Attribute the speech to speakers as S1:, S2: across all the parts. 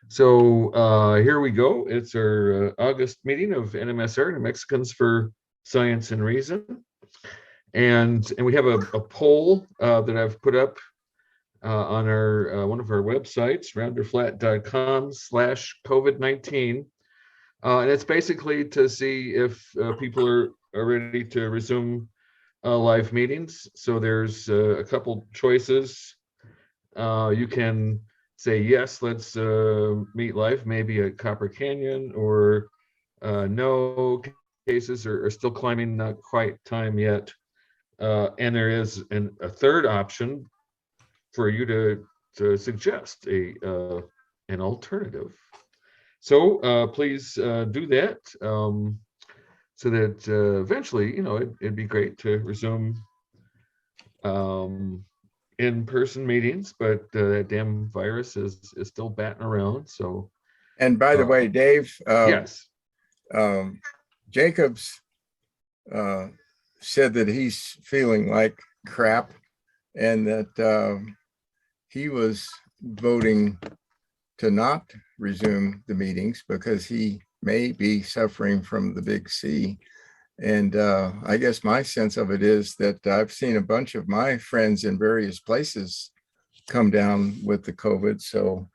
S1: So here we go. It's our August meeting of NMSR, New Mexicans for Science and Reason. And we have a poll that I've put up on our one of our websites, rounderflat.com/COVID-19. And it's basically to see if people are ready to resume live meetings. So there's a couple choices. You can say, yes, let's meet live, maybe at Copper Canyon, or no, cases are still climbing, not quite time yet. And there is a third option for you to suggest an alternative. So please do that so that eventually, it'd be great to resume in-person meetings, but that damn virus is still batting around. So,
S2: and by the way, Dave,
S1: yes,
S2: Jacobs said that he's feeling like crap, and that he was voting to not resume the meetings because he may be suffering from the big C. And I guess my sense of it is that I've seen a bunch of my friends in various places come down with the COVID. So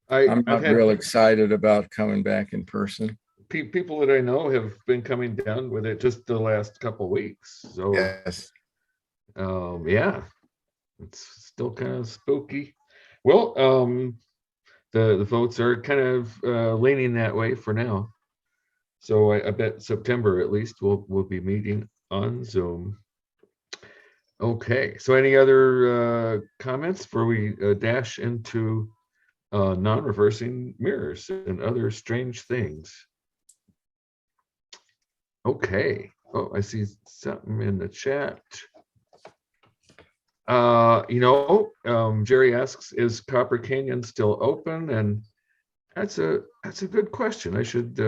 S2: I'm not real excited about coming back in person.
S1: People that I know have been coming down with it just the last couple of weeks. So
S2: yes,
S1: yeah, it's still kind of spooky. Well, the votes are kind of leaning that way for now. So I bet September at least we'll be meeting on Zoom. Okay, so any other comments before we dash into non-reversing mirrors and other strange things? Okay. Oh, I see something in the chat. Jerry asks, is Copper Canyon still open? And that's a good question. I should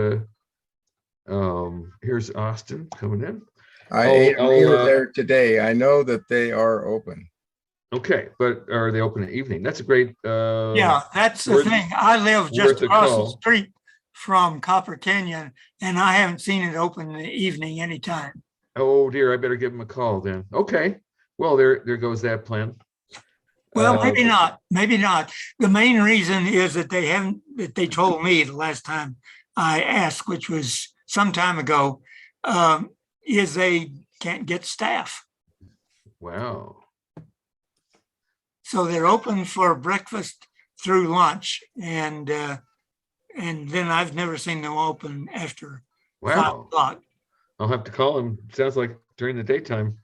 S1: here's Austin coming in.
S2: I ate a meal there today. I know that they are open.
S1: Okay, but are they open at evening? That's a great
S3: yeah, that's the thing. I live just across the street from Copper Canyon, and I haven't seen it open in the evening anytime.
S1: Oh dear, I better give them a call then. Okay, well there goes that plan.
S3: Well, maybe not. Maybe not. The main reason is that they told me the last time I asked, which was some time ago, is they can't get staff.
S1: Wow.
S3: So they're open for breakfast through lunch, and then I've never seen them open after 5 o'clock.
S1: I'll have to call them. Sounds like during the daytime.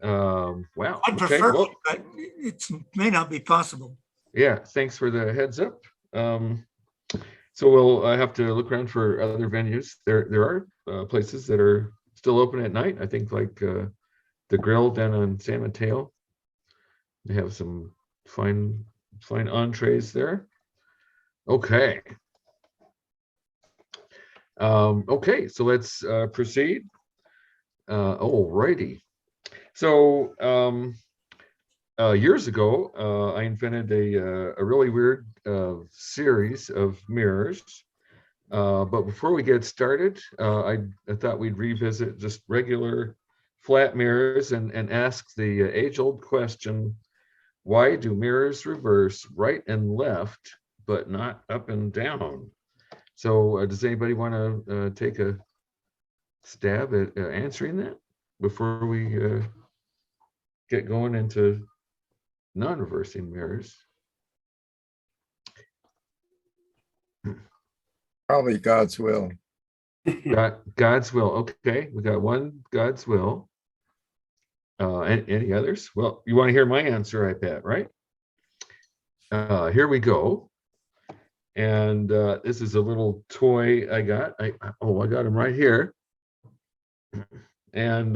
S1: Wow.
S3: I'd prefer it, but it may not be possible.
S1: Yeah, thanks for the heads up. So we'll have to look around for other venues. There are places that are still open at night. I think like the grill down on San Mateo. They have some fine entrees there. Okay. Okay, so let's proceed. All righty. So years ago, I invented a really weird series of mirrors. But before we get started, I thought we'd revisit just regular flat mirrors and ask the age-old question, why do mirrors reverse right and left, but not up and down? So does anybody want to take a stab at answering that before we get going into non-reversing mirrors?
S2: Probably God's will.
S1: God's will. Okay, we got one, God's will. Any others? Well, you want to hear my answer, I bet, right? Here we go. And this is a little toy I got. I got him right here. And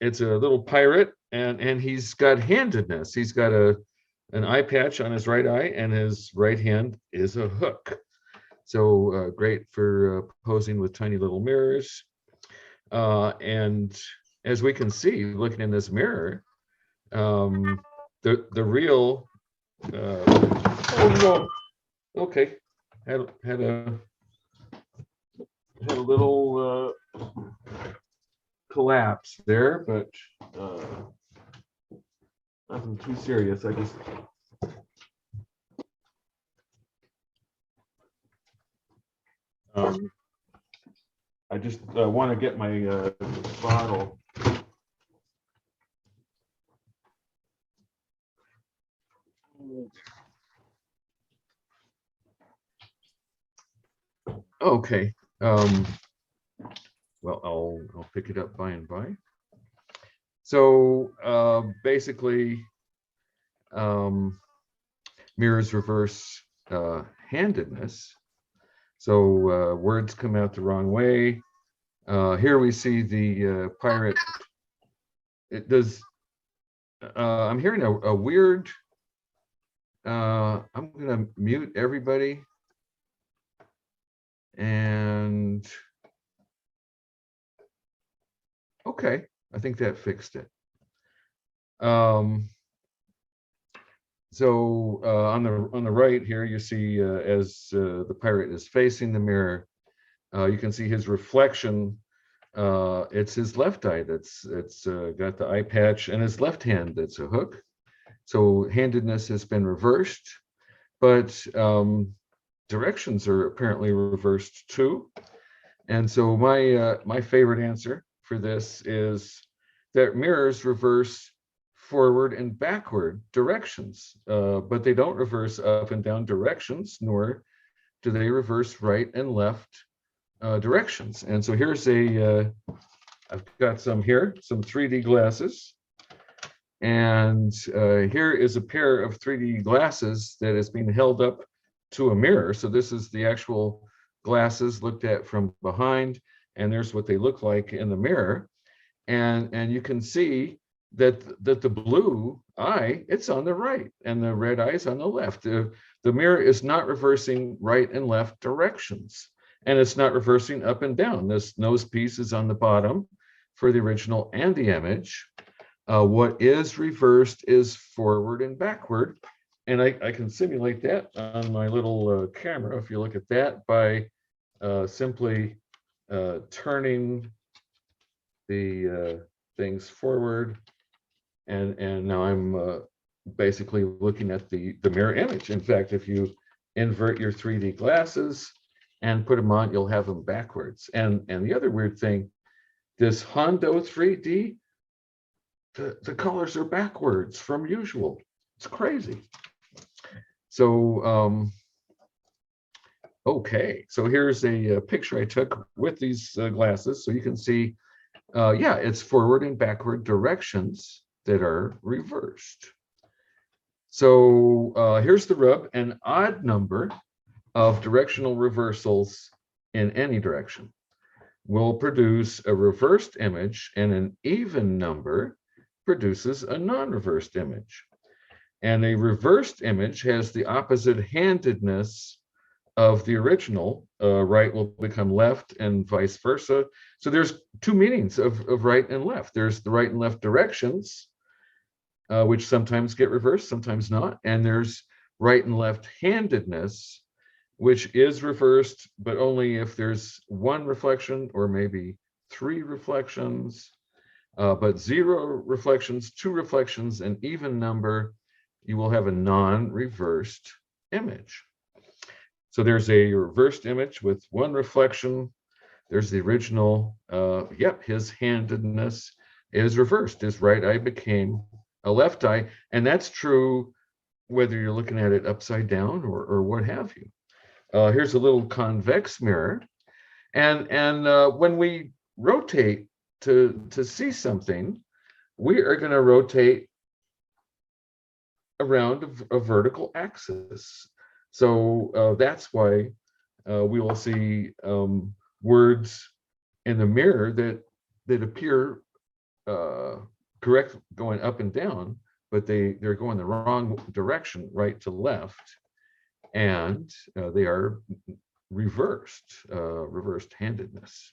S1: it's a little pirate, and he's got handedness. He's got an eye patch on his right eye, and his right hand is a hook. So great for posing with tiny little mirrors. And as we can see, looking in this mirror, the real Okay, had a little collapse there, but nothing too serious. I just want to get my bottle. Okay. Well, I'll pick it up by and by. So basically, mirrors reverse handedness. So words come out the wrong way. Here we see the pirate. It does. I'm hearing a weird. I'm going to mute everybody. And okay, I think that fixed it. So on the right here, you see as the pirate is facing the mirror, you can see his reflection. It's his left eye that's got the eye patch, and his left hand that's a hook. So handedness has been reversed, but directions are apparently reversed too. And so my favorite answer for this is that mirrors reverse forward and backward directions, but they don't reverse up and down directions, nor do they reverse right and left directions. And so here's I've got some here, some 3D glasses. And here is a pair of 3D glasses that is being held up to a mirror. So this is the actual glasses looked at from behind, and there's what they look like in the mirror. And you can see that the blue eye, it's on the right, and the red eye is on the left. The mirror is not reversing right and left directions, and it's not reversing up and down. This nose piece is on the bottom for the original and the image. What is reversed is forward and backward. And I can simulate that on my little camera, if you look at that, by simply turning the things forward. And now I'm basically looking at the mirror image. In fact, if you invert your 3D glasses and put them on, you'll have them backwards. And the other weird thing, this Hondo 3D, the colors are backwards from usual. It's crazy. So, okay, so here's a picture I took with these glasses. So you can see, yeah, it's forward and backward directions that are reversed. So here's the rub: an odd number of directional reversals in any direction will produce a reversed image, and an even number produces a non-reversed image. And a reversed image has the opposite handedness of the original. Right will become left and vice versa. So there's two meanings of right and left. There's the right and left directions, which sometimes get reversed, sometimes not. And there's right and left handedness, which is reversed, but only if there's one reflection or maybe three reflections. But 0 reflections, 2 reflections, an even number, you will have a non-reversed image. So there's a reversed image with 1 reflection. There's the original. Yep, his handedness is reversed. His right eye became a left eye. And that's true whether you're looking at it upside down or what have you. Here's a little convex mirror. And when we rotate to see something, we are going to rotate around a vertical axis. So that's why we will see words in the mirror that appear correct going up and down, but they're going the wrong direction, right to left, and they are reversed handedness.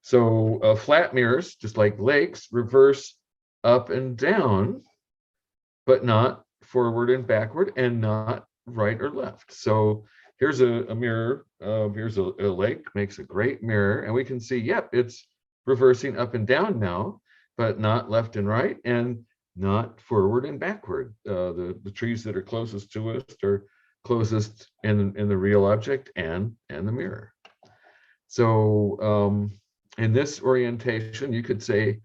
S1: So flat mirrors, just like lakes, reverse up and down, but not forward and backward, and not right or left. So here's a mirror. Here's a lake, makes a great mirror. And we can see, yep, it's reversing up and down now, but not left and right, and not forward and backward. The trees that are closest to us are closest in the real object and the mirror. So in this orientation, you could say,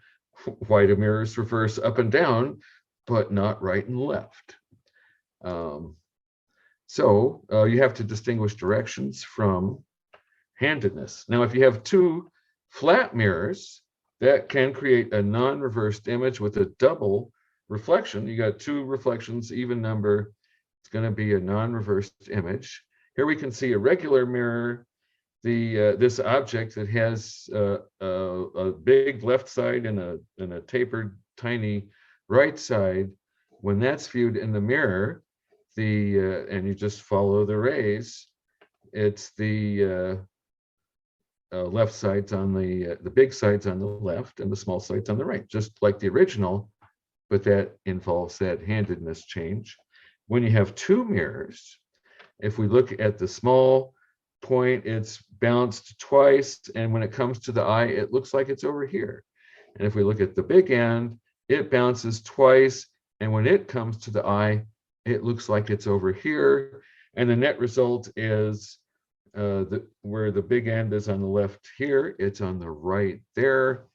S1: why do mirrors reverse up and down, but not right and left? So you have to distinguish directions from handedness. Now, if you have two flat mirrors, that can create a non-reversed image with a double reflection. You got two reflections, even number. It's going to be a non-reversed image. Here we can see a regular mirror, this object that has a big left side and a tapered tiny right side. When that's viewed in the mirror, and you just follow the rays, it's the left sides on the big sides on the left and the small sides on the right, just like the original, but that involves that handedness change. When you have two mirrors, if we look at the small point, it's bounced twice, and when it comes to the eye, it looks like it's over here. And if we look at the big end, it bounces twice, and when it comes to the eye, it looks like it's over here. And the net result is where the big end is on the left here, it's on the right there.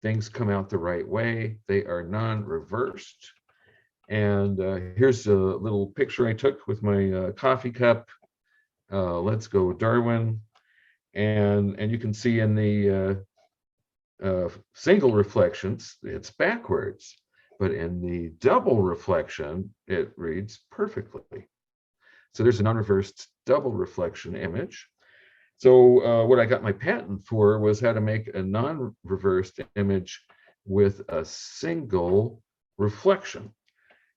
S1: Things come out the right way. They are non-reversed. And here's a little picture I took with my coffee cup. Let's go Darwin. And you can see in the single reflections, it's backwards. But in the double reflection, it reads perfectly. So there's a non-reversed double reflection image. So what I got my patent for was how to make a non-reversed image with a single reflection.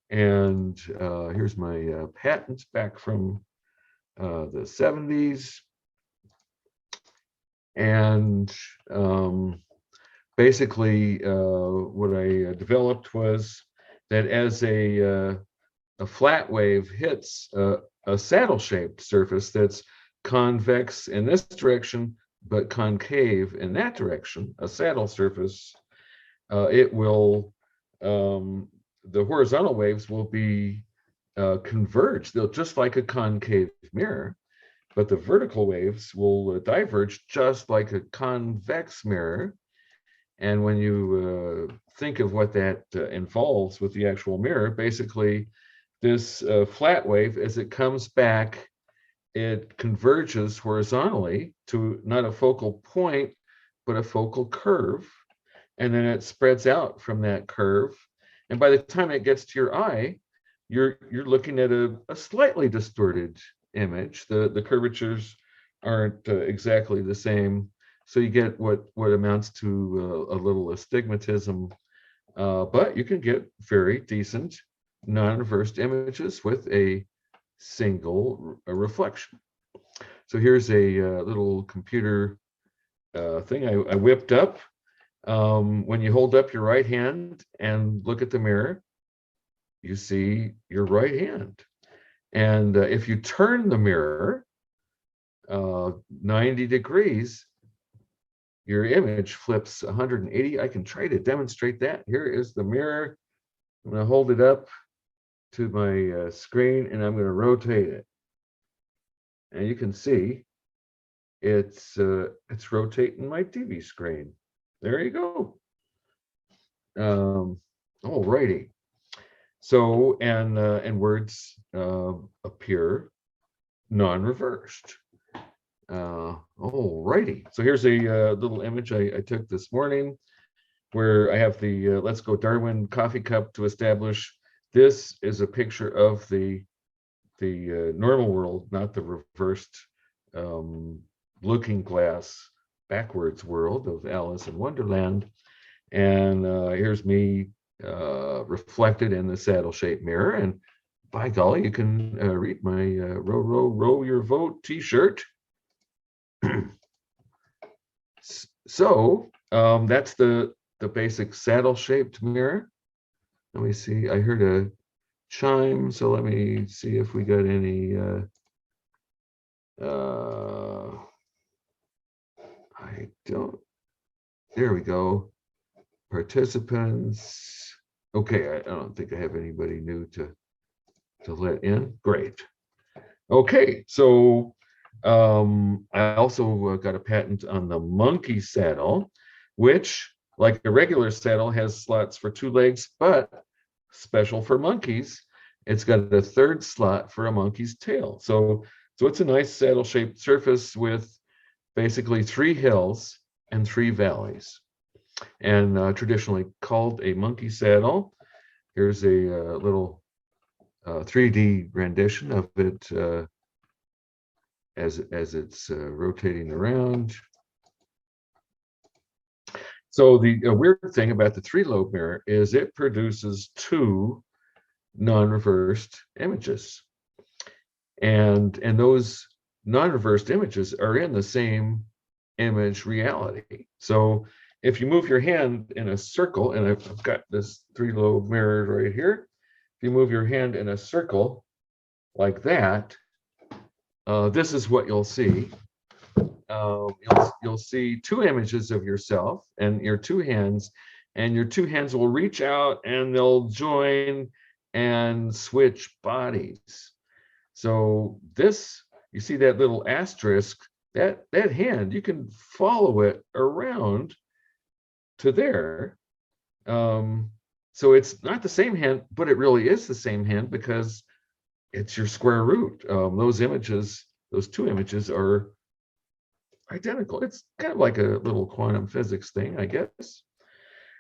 S1: And here's my patents back from the 70s. And basically what I developed was that as a flat wave hits a saddle-shaped surface that's convex in this direction, but concave in that direction, a saddle surface, it will, the horizontal waves will be converged. They'll just like a concave mirror, but the vertical waves will diverge just like a convex mirror. And when you think of what that involves with the actual mirror, basically this flat wave, as it comes back, it converges horizontally to not a focal point, but a focal curve. And then it spreads out from that curve. And by the time it gets to your eye, you're looking at a slightly distorted image. The curvatures aren't exactly the same. So you get what amounts to a little astigmatism, but you can get very decent non-reversed images with a single reflection. So here's a little computer thing I whipped up. When you hold up your right hand and look at the mirror, you see your right hand. And if you turn the mirror 90 degrees, your image flips 180. I can try to demonstrate that. Here is the mirror. I'm going to hold it up to my screen, and I'm going to rotate it. And you can see it's rotating my TV screen. There you go. All righty. So, and words appear non-reversed. All righty. So here's a little image I took this morning where I have the Let's Go Darwin coffee cup to establish this is a picture of the normal world, not the reversed looking glass backwards world of Alice in Wonderland. And here's me reflected in the saddle-shaped mirror. And by golly, you can read my row your vote t-shirt. So that's the basic saddle-shaped mirror. Let me see. I heard a chime. So let me see if we got any. I don't. There we go. Participants. Okay, I don't think I have anybody new to let in. Great. Okay, so I also got a patent on the monkey saddle, which, like a regular saddle, has slots for 2 legs, but special for monkeys, it's got a 3rd slot for a monkey's tail. So it's a nice saddle-shaped surface with basically 3 hills and 3 valleys, and traditionally called a monkey saddle. Here's a little 3D rendition of it as it's rotating around. So the weird thing about the 3-lobe mirror is it produces 2 non-reversed images, and those non-reversed images are in the same image reality. So if you move your hand in a circle, and I've got this 3-lobe mirror right here, if you move your hand in a circle like that, this is what you'll see. You'll see 2 images of yourself and your 2 hands, and your 2 hands will reach out and they'll join and switch bodies. So this, you see that little asterisk, that hand, you can follow it around to there. So it's not the same hand, but it really is the same hand because it's your square root. Those images, those 2 images are identical. It's kind of like a little quantum physics thing, I guess.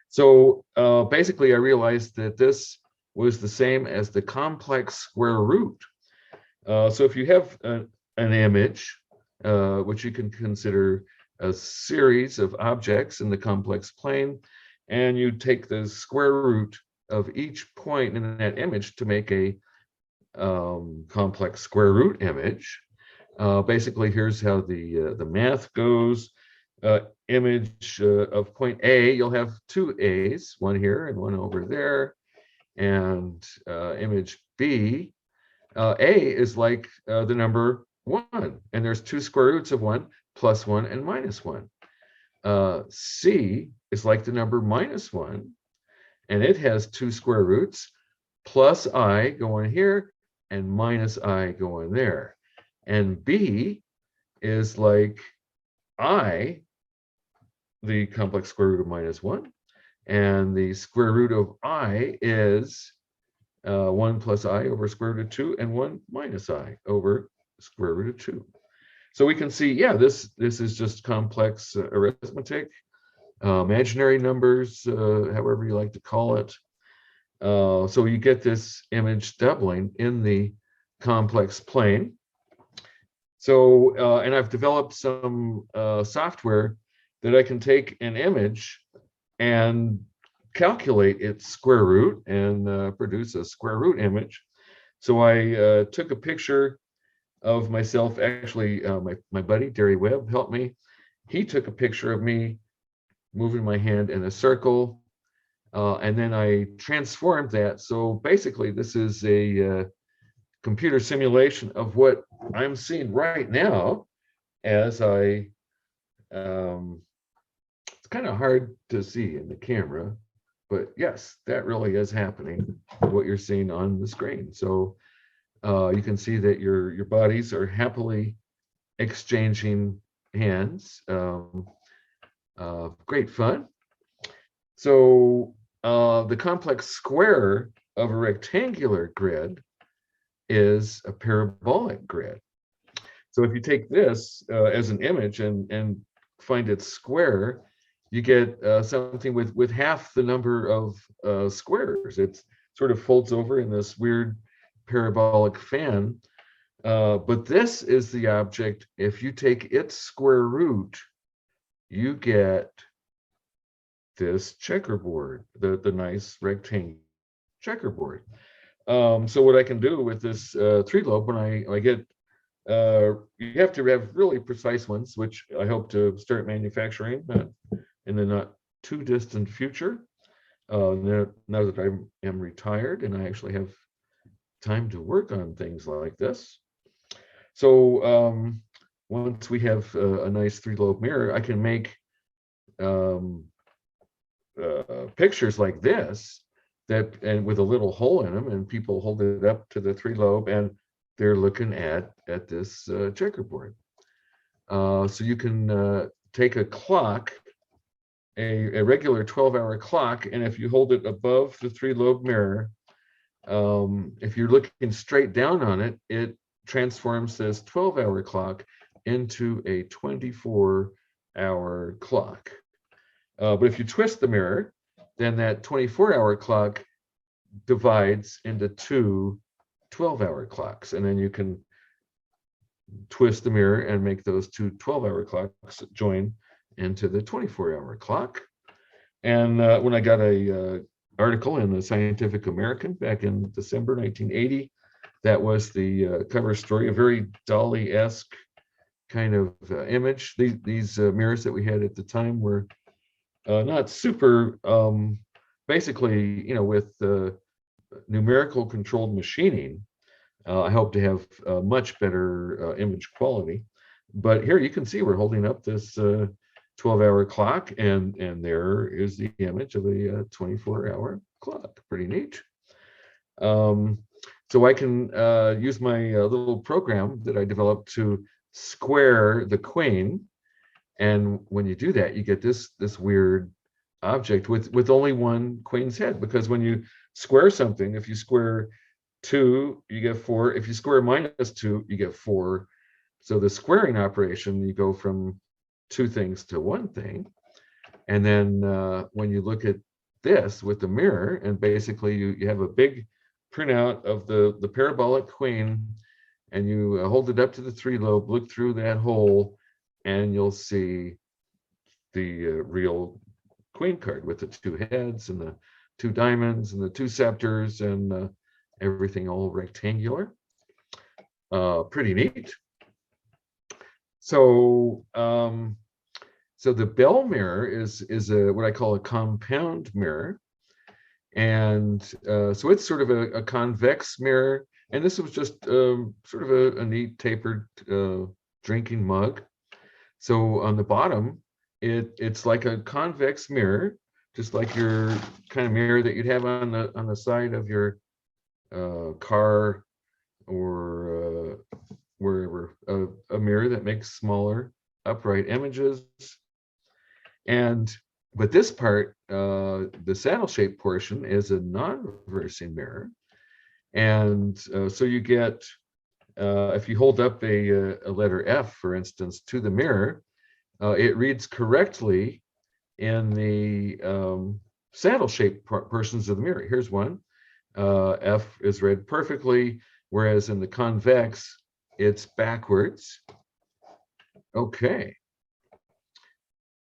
S1: So basically, I realized that this was the same as the complex square root. So if you have an image, which you can consider a series of objects in the complex plane, and you take the square root of each point in that image to make a complex square root image. Basically, here's how the math goes. Image of point A, you'll have 2 A's, one here and one over there. And image B, A is like the number 1, and there's 2 square roots of 1, plus 1 and minus 1. C is like the number -1, and it has 2 square roots, plus I going here and minus I going there. And B is like I, the complex square root of -1, and the square root of I is 1 plus I over square root of 2, and 1 minus I over square root of 2. So we can see, yeah, this is just complex arithmetic, imaginary numbers, however you like to call it. So you get this image doubling in the complex plane. So, and I've developed some software that I can take an image and calculate its square root and produce a square root image. So I took a picture of myself. Actually, my buddy, Derry Webb, helped me. He took a picture of me moving my hand in a circle, and then I transformed that. So basically, this is a computer simulation of what I'm seeing right now as I, it's kind of hard to see in the camera, but yes, that really is happening, what you're seeing on the screen. So you can see that your bodies are happily exchanging hands. Great fun. So the complex square of a rectangular grid is a parabolic grid. So if you take this as an image and find its square, you get something with half the number of squares. It sort of folds over in this weird parabolic fan. But this is the object. If you take its square root, you get this checkerboard, the nice rectangle checkerboard. So what I can do with this 3-lobe, when I get, you have to have really precise ones, which I hope to start manufacturing in the not too distant future. Now that I am retired and I actually have time to work on things like this. So once we have a nice 3-lobe mirror, I can make pictures like this and with a little hole in them, and people hold it up to the 3-lobe and they're looking at this checkerboard. So you can take a clock, a regular 12-hour clock, and if you hold it above the 3-lobe mirror, if you're looking straight down on it, it transforms this 12-hour clock into a 24-hour clock. But if you twist the mirror, then that 24-hour clock divides into 2 12-hour clocks, and then you can twist the mirror and make those 2 12-hour clocks join into the 24-hour clock. And when I got a article in the Scientific American back in December 1980, that was the cover story, a very Dolly-esque kind of image. These mirrors that we had at the time were not super, basically, with numerical controlled machining. I hope to have much better image quality. But here you can see we're holding up this 12-hour clock, and there is the image of a 24-hour clock. Pretty neat. So I can use my little program that I developed to square the queen. And when you do that, you get this weird object with only one queen's head, because when you square something, if you square 2, you get 4. If you square -2, you get 4. So the squaring operation, you go from 2 things to 1 thing. And then when you look at this with the mirror, and basically you have a big printout of the parabolic queen, and you hold it up to the 3-lobe, look through that hole, and you'll see the real queen card with the 2 heads and the 2 diamonds and the 2 scepters and everything all rectangular. Pretty neat. So so the Bell mirror is what I call a compound mirror, and so it's sort of a convex mirror. And this was just sort of a neat tapered drinking mug. So on the bottom, it's like a convex mirror, just like your kind of mirror that you'd have on the side of your car or wherever, a mirror that makes smaller upright images. But this part, the saddle shaped portion, is a non-reversing mirror. And so you get, if you hold up a letter F, for instance, to the mirror, it reads correctly in the saddle shaped portions of the mirror. Here's one. F is read perfectly, whereas in the convex, it's backwards. Okay.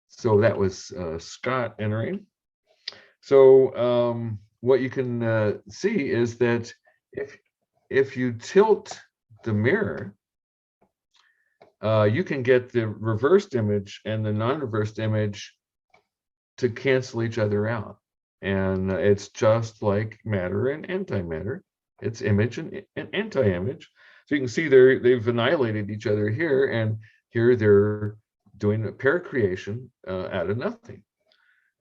S1: So that was Scott entering. So what you can see is that if you tilt the mirror, you can get the reversed image and the non-reversed image to cancel each other out. And it's just like matter and antimatter. It's image and anti-image. So you can see they've annihilated each other here, and here they're doing a pair creation out of nothing.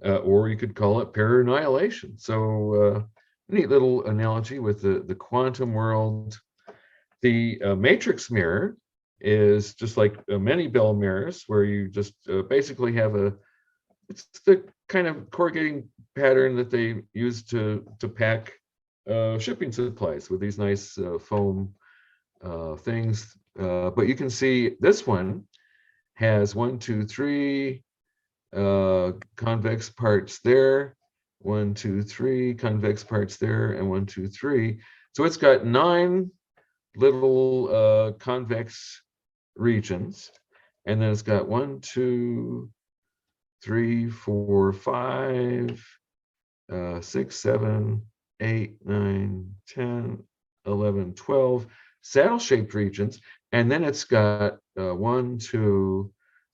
S1: Or you could call it pair annihilation. So neat little analogy with the quantum world. The matrix mirror is just like many Bell mirrors, where you just basically have it's the kind of corrugating pattern that they use to pack shipping supplies with these nice foam things. But you can see this one has 1, 2, 3 convex parts there, 1, 2, 3 convex parts there, and 1, 2, 3. So it's got 9 little convex regions, and then it's got 1, 2, 3, 4, 5, 6, 7, 8, 9, 10, 11, 12 saddle-shaped regions, and then it's got 1, 2,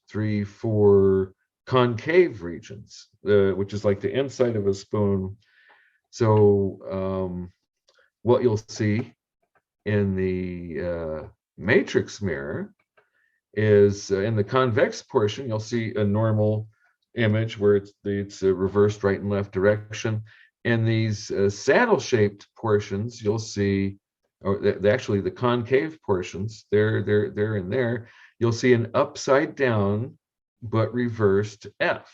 S1: 3, 4 concave regions, which is like the inside of a spoon. So what you'll see in the matrix mirror is in the convex portion, you'll see a normal image where it's reversed right and left direction. In these saddle-shaped portions, you'll see, or actually the concave portions, they're in there. You'll see an upside down but reversed F.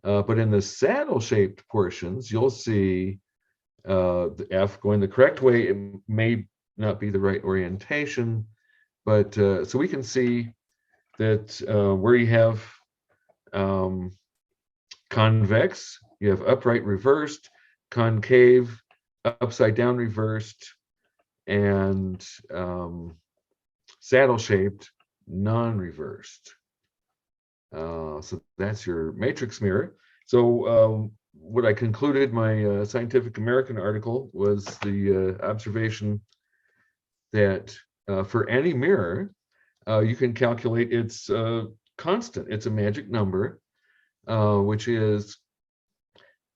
S1: But in the saddle-shaped portions, you'll see the F going the correct way. It may not be the right orientation, but so we can see that where you have convex, you have upright reversed, concave, upside down reversed, and saddle-shaped non-reversed. So that's your matrix mirror. So what I concluded my Scientific American article was the observation that for any mirror, you can calculate its constant. It's a magic number, which is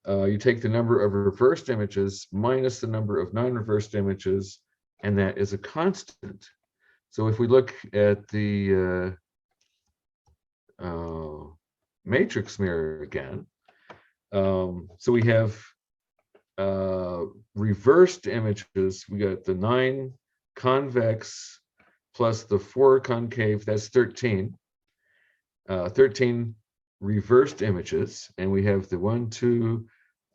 S1: you take the number of reversed images minus the number of non-reversed images, and that is a constant. So if we look at the matrix mirror again, so we have reversed images. We got the 9 convex plus the 4 concave, that's 13. 13 reversed images, and we have the 1, 2,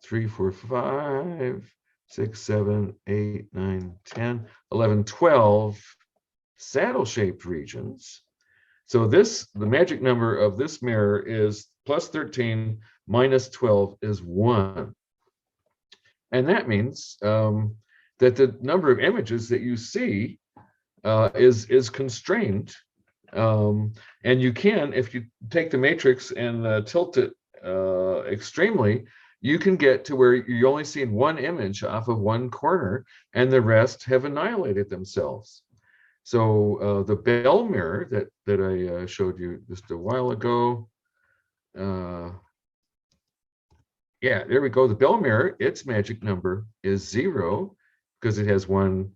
S1: 3, 4, 5, 6, 7, 8, 9, 10, 11, 12 saddle-shaped regions. So this, the magic number of this mirror is plus 13 minus 12 is 1. And that means that the number of images that you see is constrained. And you can, if you take the matrix and tilt it extremely, you can get to where you're only seeing one image off of one corner, and the rest have annihilated themselves. So the Bell mirror that I showed you just a while ago, yeah, there we go. The Bell mirror, its magic number is 0 because it has one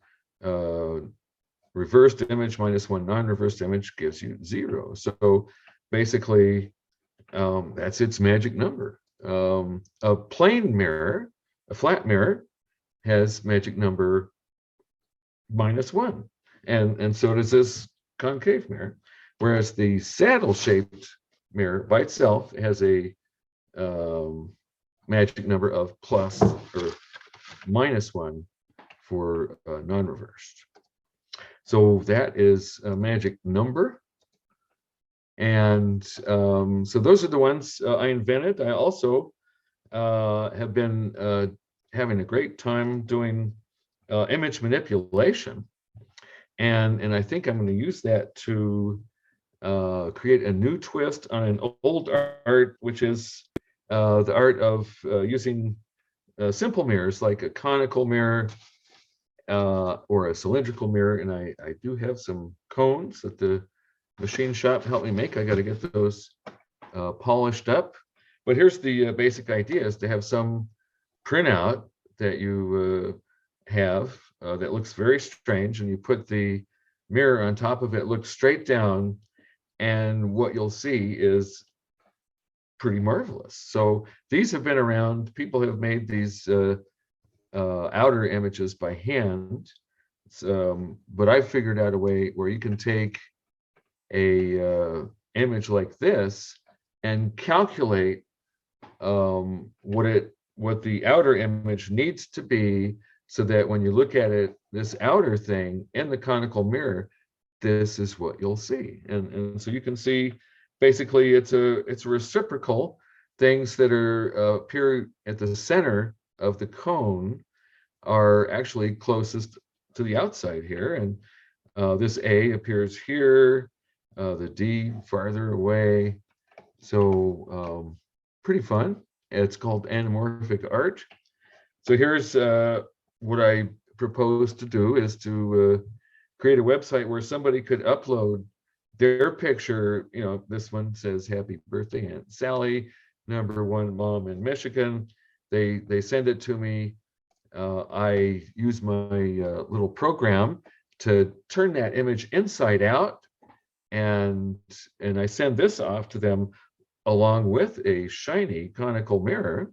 S1: reversed image minus one non-reversed image gives you 0. So basically, that's its magic number. A plane mirror, a flat mirror, has magic number -1, and so does this concave mirror. Whereas the saddle-shaped mirror by itself has a magic number of plus or -1 for non-reversed. So that is a magic number. And so those are the ones I invented. I also have been having a great time doing image manipulation. And I think I'm going to use that to create a new twist on an old art, which is the art of using simple mirrors like a conical mirror or a cylindrical mirror. And I do have some cones that the machine shop helped me make. I got to get those polished up. But here's the basic idea: is to have some printout that you have that looks very strange, and you put the mirror on top of it, look straight down, and what you'll see is pretty marvelous. So these have been around. People have made these outer images by hand, but I figured out a way where you can take a image like this and calculate what the outer image needs to be, so that when you look at it, this outer thing in the conical mirror, this is what you'll see. And so you can see basically it's a reciprocal. Things that are appear at the center of the cone are actually closest to the outside here, and this A appears here, the D farther away. So pretty fun. It's called Anamorphic Art. So here's what I propose to do is to create a website where somebody could upload their picture. You know, this one says happy birthday Aunt Sally, #1 mom in Michigan. They send it to me. I use my little program to turn that image inside out, and I send this off to them along with a shiny conical mirror.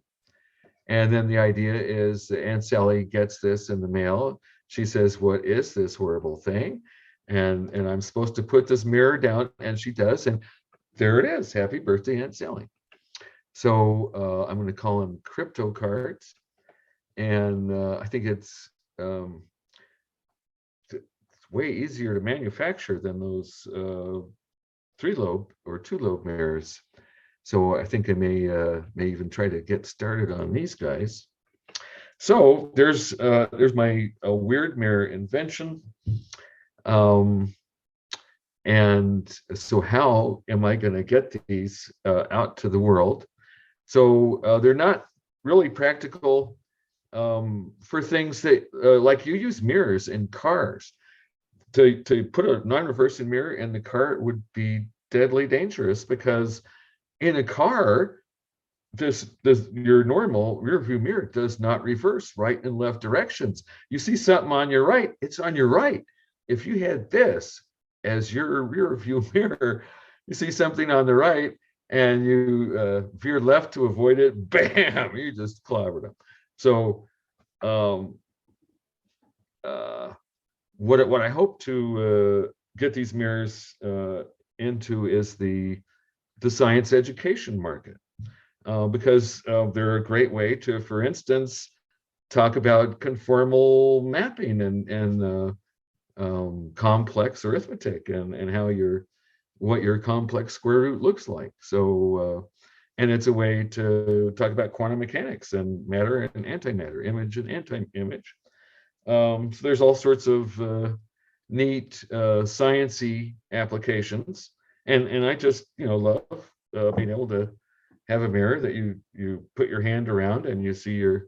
S1: And then the idea is Aunt Sally gets this in the mail. She says, "What is this horrible thing?" And I'm supposed to put this mirror down, and she does, and there it is. Happy birthday, Aunt Sally. So I'm going to call them crypto cards, and I think it's way easier to manufacture than those 3-lobe or 2-lobe mirrors. So I think I may even try to get started on these guys. So there's my weird mirror invention. And so how am I going to get these out to the world? So they're not really practical for things that like you use mirrors in cars. To put a non-reversing mirror in the car would be deadly dangerous, because in a car, your normal rear view mirror does not reverse right and left directions. You see something on your right, it's on your right. If you had this as your rear view mirror, you see something on the right and you veer left to avoid it, bam, you just clobbered them. So what I hope to get these mirrors into is the science education market, because they're a great way to, for instance, talk about conformal mapping and complex arithmetic and how what your complex square root looks like. So and it's a way to talk about quantum mechanics and matter and antimatter, image and anti-image. So there's all sorts of neat sciencey applications, and I just love being able to have a mirror that you put your hand around and you see your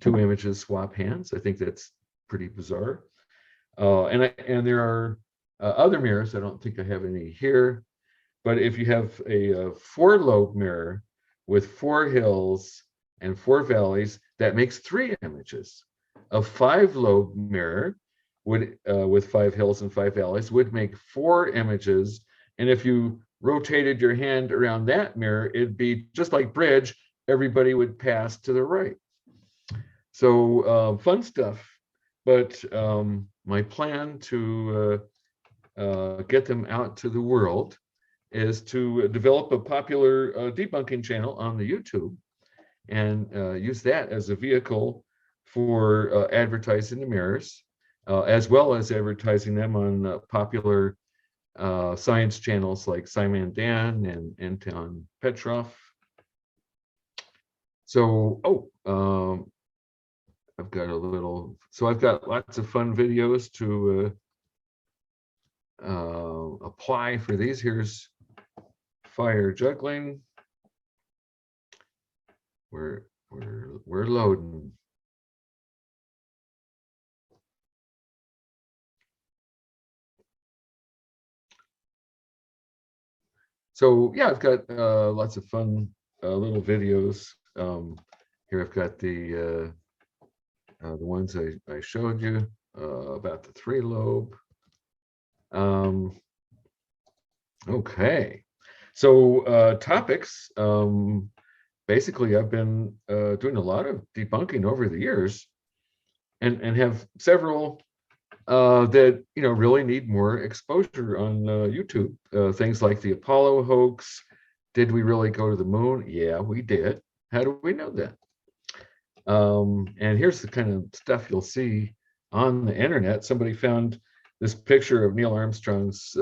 S1: two images swap hands. I think that's pretty bizarre. And there are other mirrors. I don't think I have any here, but if you have a 4-lobe mirror with 4 hills and 4 valleys, that makes 3 images. A 5-lobe mirror would with 5 hills and 5 valleys would make 4 images. And if you rotated your hand around that mirror, it'd be just like bridge. Everybody would pass to the right. So fun stuff. But my plan to get them out to the world is to develop a popular debunking channel on the YouTube and use that as a vehicle for advertising the mirrors, as well as advertising them on popular science channels like Simon Dan and Anton Petrov. So, I've got lots of fun videos to apply for these. Here's fire juggling. We're loading. So yeah, I've got lots of fun little videos. Here I've got the ones I showed you about the 3-lobe. Okay, so topics. Basically, I've been doing a lot of debunking over the years, and have several that really need more exposure on YouTube. Things like the Apollo hoax. Did we really go to the moon? Yeah, we did. How do we know that? And here's the kind of stuff you'll see on the internet. Somebody found this picture of Neil Armstrong's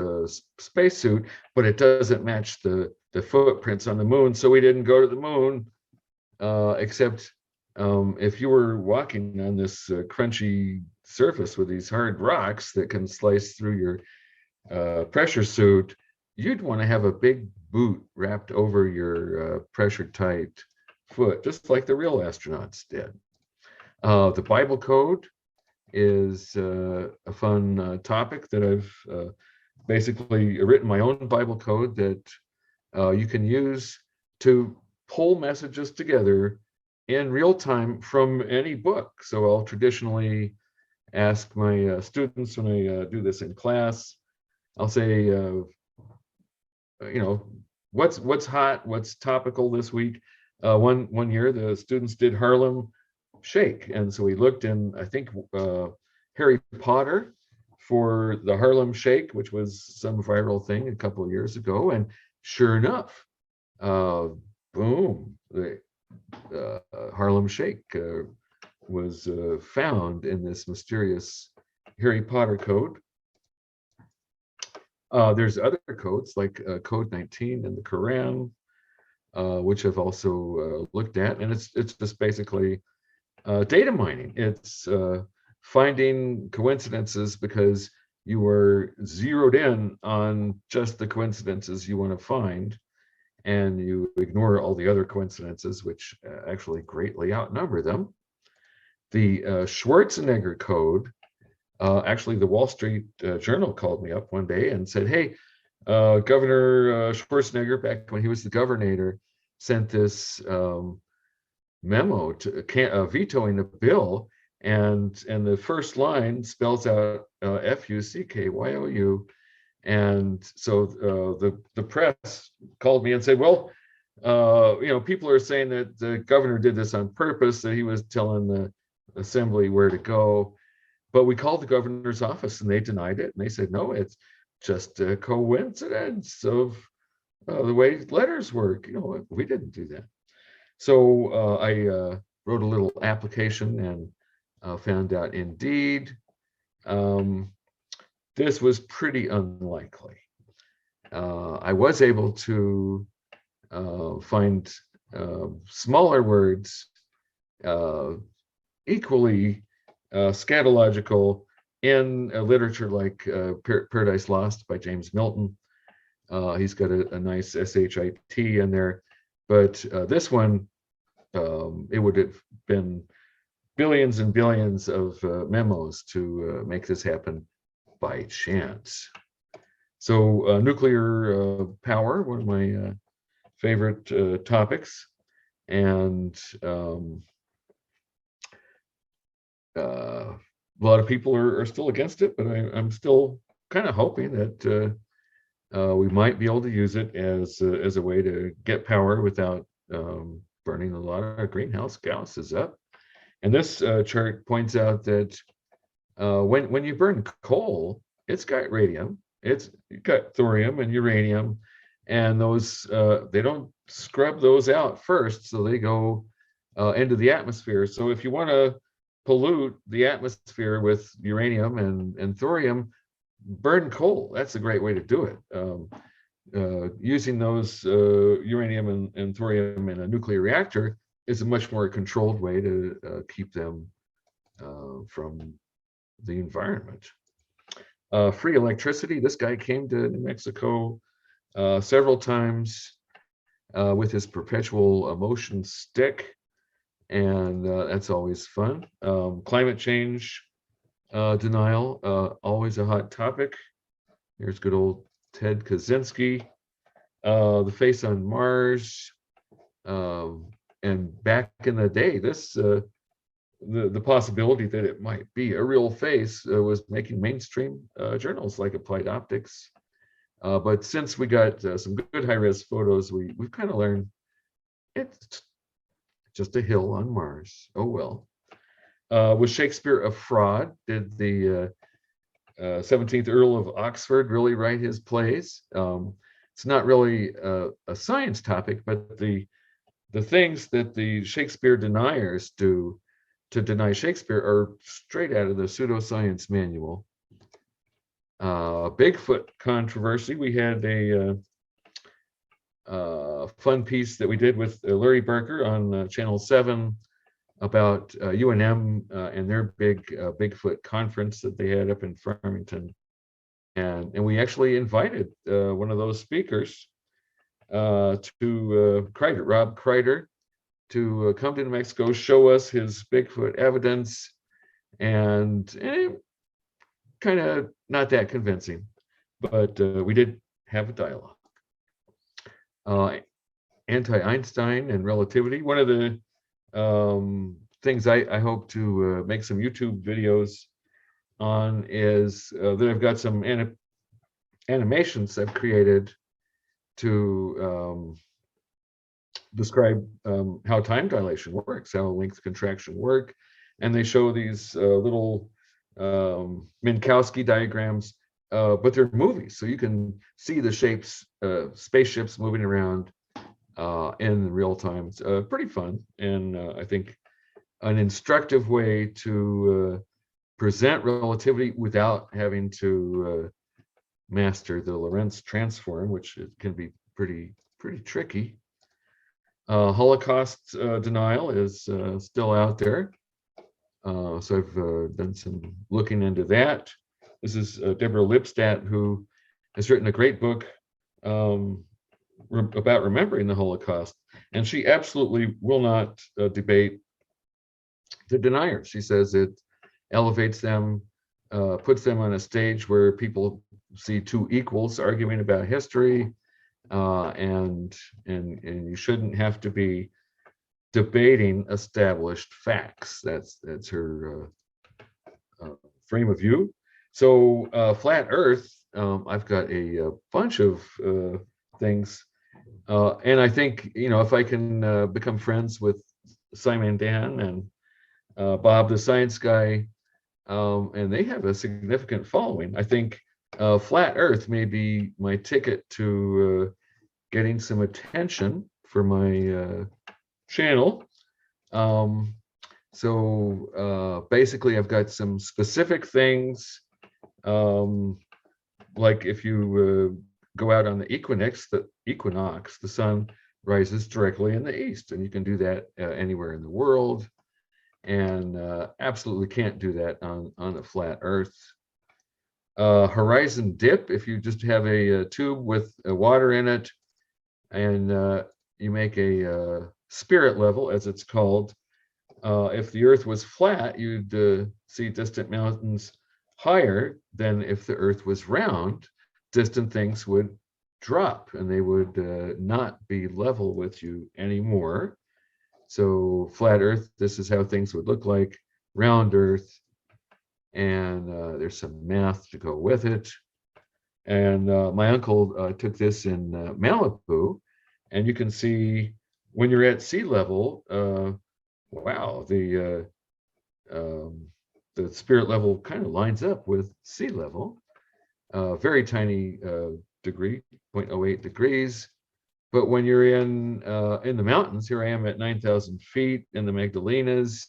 S1: spacesuit, but it doesn't match the footprints on the moon, so we didn't go to the moon. Except if you were walking on this crunchy surface with these hard rocks that can slice through your pressure suit, you'd want to have a big boot wrapped over your pressure tight foot, just like the real astronauts did. The Bible code is a fun topic that I've basically written my own Bible code that you can use to pull messages together in real time from any book. So I'll traditionally ask my students when I do this in class, I'll say, what's hot, what's topical this week. One year, the students did Harlem Shake, and so we looked in, I think, Harry Potter for the Harlem Shake, which was some viral thing a couple of years ago, and sure enough, boom, the Harlem Shake was found in this mysterious Harry Potter code. There's other codes like code 19 in the Quran, which I've also looked at, and it's just basically data mining. It's finding coincidences because you are zeroed in on just the coincidences you want to find, and you ignore all the other coincidences, which actually greatly outnumber them. The Schwarzenegger code, actually the Wall Street Journal called me up one day and said, hey, Governor Schwarzenegger, back when he was the governor, sent this memo to vetoing a bill, and the first line spells out F-U-C-K-Y-O-U. And so the press called me and said, well, people are saying that the governor did this on purpose, that he was telling the assembly where to go. But we called the governor's office and they denied it. And they said, no, it's just a coincidence of the way letters work. We didn't do that. So I wrote a little application and found out indeed this was pretty unlikely. I was able to find smaller words equally scatological in literature like Paradise Lost by James Milton. He's got a nice SHIT in there, but this one, it would have been billions and billions of memos to make this happen by chance. So nuclear power, one of my favorite topics, and a lot of people are still against it, but I'm still kind of hoping that we might be able to use it as a way to get power without burning a lot of greenhouse gases up. And this chart points out that when you burn coal, it's got radium, it's got thorium and uranium, and those they don't scrub those out first, so they go into the atmosphere. So if you want to pollute the atmosphere with uranium and thorium, burn coal. That's a great way to do it. Using those uranium and thorium in a nuclear reactor is a much more controlled way to keep them from the environment. Free electricity. This guy came to New Mexico several times with his perpetual motion stick, and that's always fun. Climate change denial, always a hot topic. Here's good old Ted Kaczynski. The face on Mars, and back in the day, this the possibility that it might be a real face was making mainstream journals like Applied Optics. But since we got some good high-res photos, we've kind of learned it's just a hill on Mars. Oh well. Was Shakespeare a fraud? Did the 17th Earl of Oxford really write his plays? It's not really a science topic, but the things that the Shakespeare deniers do to deny Shakespeare are straight out of the pseudoscience manual. Bigfoot controversy. We had a fun piece that we did with Larry Barker on Channel 7 about UNM and their big Bigfoot conference that they had up in Farmington. And we actually invited one of those speakers to Kreider, Rob Kreider, to come to New Mexico, show us his Bigfoot evidence, and kind of not that convincing, but we did have a dialogue. Anti-Einstein and relativity. One of the things I hope to make some YouTube videos on is that I've got some animations I've created to describe how time dilation works, how length contraction work. And they show these little Minkowski diagrams, but they're movies. So you can see the shapes, spaceships moving around in real time. It's pretty fun. And I think an instructive way to present relativity without having to master the Lorentz transform, which it can be pretty tricky. Holocaust denial is still out there. So I've done some looking into that. This is Deborah Lipstadt, who has written a great book about remembering the Holocaust. And she absolutely will not debate the deniers. She says it elevates them, puts them on a stage where people see two equals arguing about history, and you shouldn't have to be debating established facts. That's her frame of view. So flat Earth, I've got a bunch of things, and I think, you know, if I can become friends with Simon Dan and Bob the Science Guy, and they have a significant following, I think flat Earth may be my ticket to getting some attention for my channel. So basically, I've got some specific things, like if you go out on the equinox, the sun rises directly in the east, and you can do that anywhere in the world, and absolutely can't do that on a flat Earth. Horizon dip, if you just have a tube with water in it, and you make a spirit level, as it's called. If the Earth was flat, you'd see distant mountains higher than if the Earth was round. Distant things would drop, and they would not be level with you anymore. So flat Earth, this is how things would look like. Round Earth, and there's some math to go with it. And my uncle took this in Malibu, and you can see when you're at sea level, wow, the spirit level kind of lines up with sea level. Very tiny degree, 0.08 degrees. But when you're in the mountains, here I am at 9,000 feet in the Magdalenas,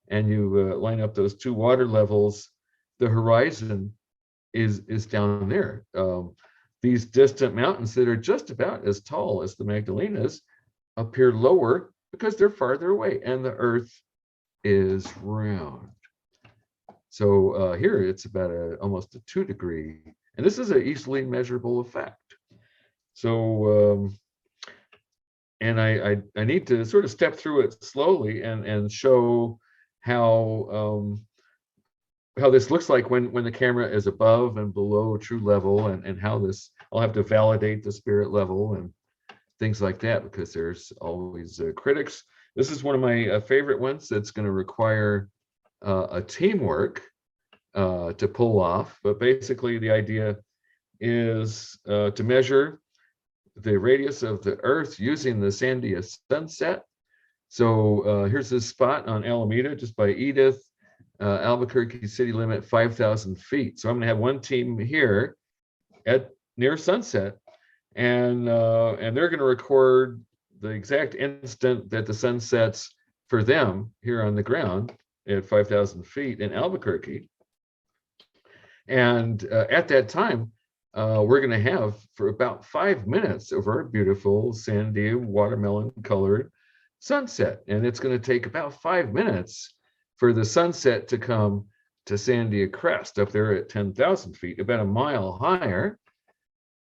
S1: and you line up those two water levels, the horizon is down there. These distant mountains that are just about as tall as the Magdalenas appear lower because they're farther away, and the Earth is round. So here it's about almost a 2 degree, and this is an easily measurable effect. So and I need to sort of step through it slowly and show how this looks like when the camera is above and below true level, and how this, I'll have to validate the spirit level and things like that, because there's always critics. This is one of my favorite ones that's going to require a teamwork to pull off. But basically the idea is to measure the radius of the Earth using the Sandia sunset. So here's this spot on Alameda, just by Edith, Albuquerque city limit, 5,000 feet. So I'm gonna have one team here at near sunset, and they're gonna record the exact instant that the sun sets for them here on the ground at 5,000 feet in Albuquerque. And at that time, we're going to have for about 5 minutes of our beautiful sandy watermelon colored sunset. And it's going to take about 5 minutes for the sunset to come to Sandia Crest up there at 10,000 feet, about a mile higher.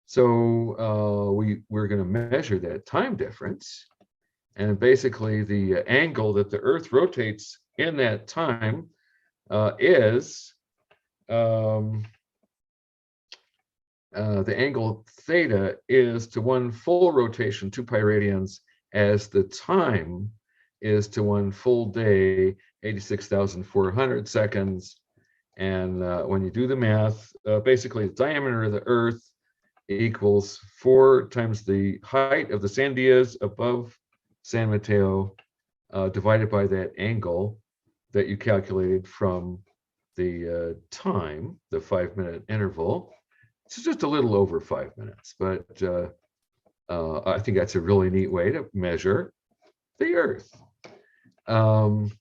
S1: So we're going to measure that time difference. And basically the angle that the Earth rotates in that time is the angle theta is to one full rotation, 2 pi radians, as the time is to one full day, 86,400 seconds. And when you do the math, basically the diameter of the Earth equals 4 times the height of the Sandias above San Mateo, divided by that angle that you calculated from the time, the 5-minute interval. It's just a little over 5 minutes, but I think that's a really neat way to measure the Earth. And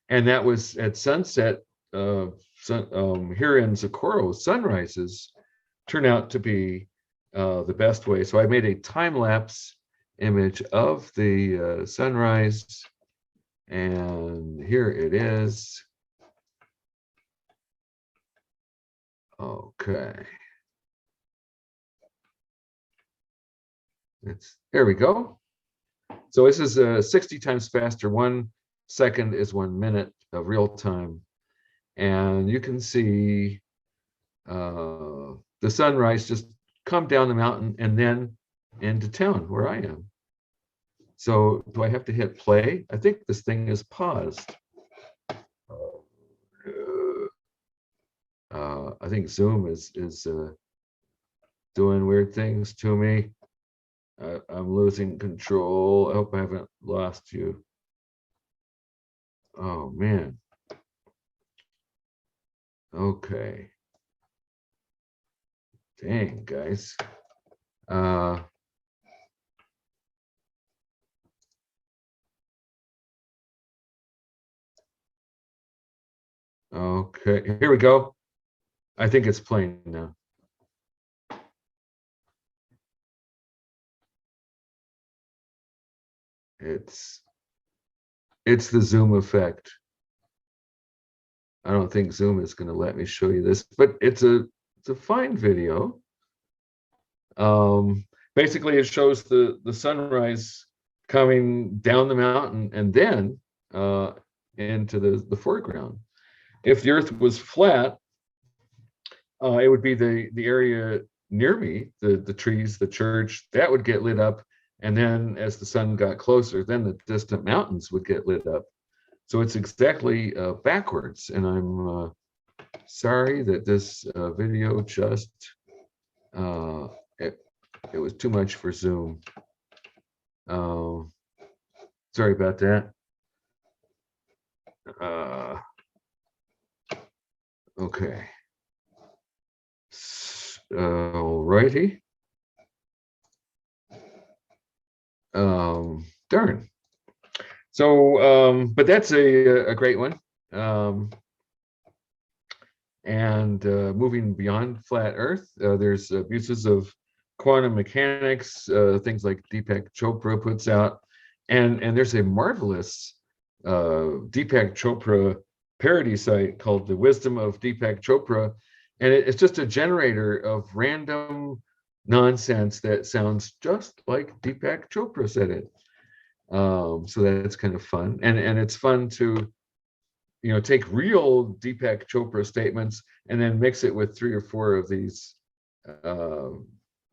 S1: that was at sunset. Here in Socorro, sunrises turn out to be the best way. So I made a time-lapse image of the sunrise, and here it is. Okay. There we go. So this is 60 times faster. 1 second is 1 minute of real time. And you can see the sunrise just come down the mountain and then into town where I am. So do I have to hit play? I think this thing is paused. I think Zoom is doing weird things to me. I'm losing control. I hope I haven't lost you. Oh man. Okay. Dang, guys. Okay, here we go. I think it's playing now. It's the Zoom effect. I don't think Zoom is going to let me show you this, but it's a fine video. Basically, it shows the sunrise coming down the mountain and then into the foreground. If the Earth was flat, it would be the area near me, the trees, the church, that would get lit up. And then as the sun got closer, then the distant mountains would get lit up. So it's exactly backwards. And I'm sorry that this video just, it was too much for Zoom. Sorry about that. Okay. Alrighty. Darn. So, but that's a great one. And moving beyond flat Earth, there's abuses of quantum mechanics, things like Deepak Chopra puts out, and there's a marvelous Deepak Chopra parody site called The Wisdom of Deepak Chopra, and it's just a generator of random nonsense that sounds just like Deepak Chopra said it. So that's kind of fun, and it's fun to, you know, take real Deepak Chopra statements and then mix it with 3 or 4 of these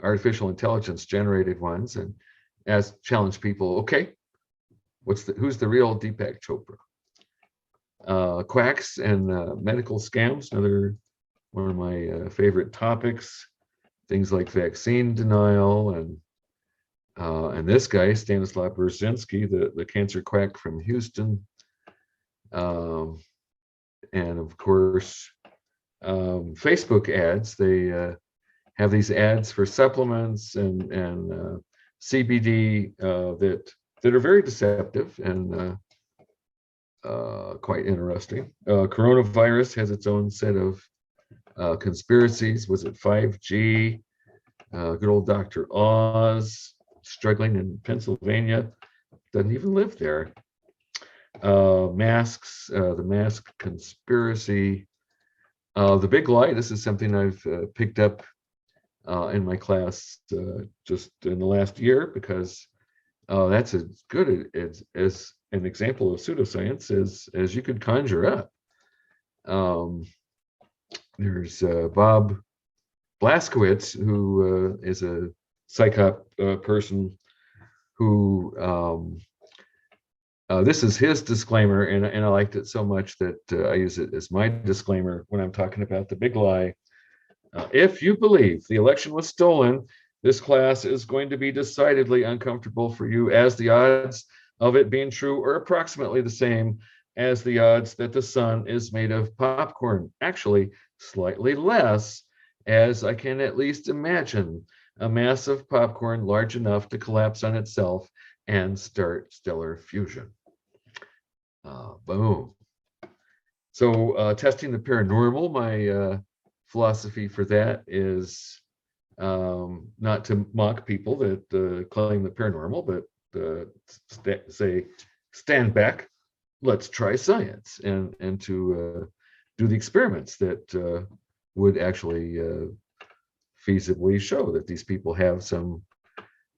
S1: artificial intelligence generated ones, and challenge people. Okay, who's the real Deepak Chopra? Quacks and medical scams, another one of my favorite topics. Things like vaccine denial, and this guy Stanislav Brzezinski, the cancer quack from Houston, and of course Facebook ads. They have these ads for supplements and CBD that are very deceptive and quite interesting. Coronavirus has its own set of conspiracies. Was it 5G? Good old Dr. Oz, struggling in Pennsylvania, doesn't even live there. Masks, the mask conspiracy. The big lie, this is something I've picked up in my class just in the last year, because that's as good as an example of pseudoscience as you could conjure up. There's Bob Blazkowicz, who is a psyop person who This is his disclaimer, and I liked it so much that I use it as my disclaimer when I'm talking about the big lie. If you believe the election was stolen, this class is going to be decidedly uncomfortable for you, as the odds of it being true are approximately the same as the odds that the sun is made of popcorn. Actually, slightly less, as I can at least imagine a mass of popcorn large enough to collapse on itself and start stellar fusion. Boom. So testing the paranormal, my philosophy for that is not to mock people that claim the paranormal, but say, stand back, let's try science, and to do the experiments that would actually feasibly show that these people have some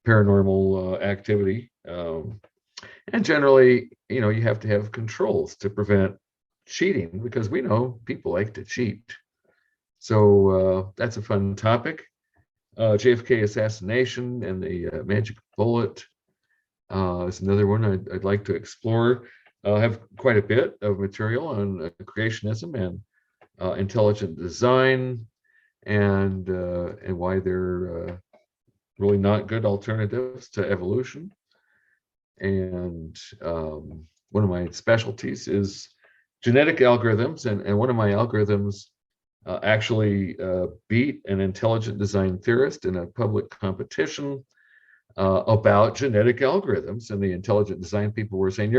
S1: paranormal activity. And generally, you have to have controls to prevent cheating, because we know people like to cheat. So that's a fun topic. Jfk Assassination and the magic bullet is another one I'd like to explore. I have quite a bit of material on creationism and intelligent design, and why they're really not good alternatives to evolution. And one of my specialties is genetic algorithms, and one of my algorithms actually beat an intelligent design theorist in a public competition about genetic algorithms. And the intelligent design people were saying,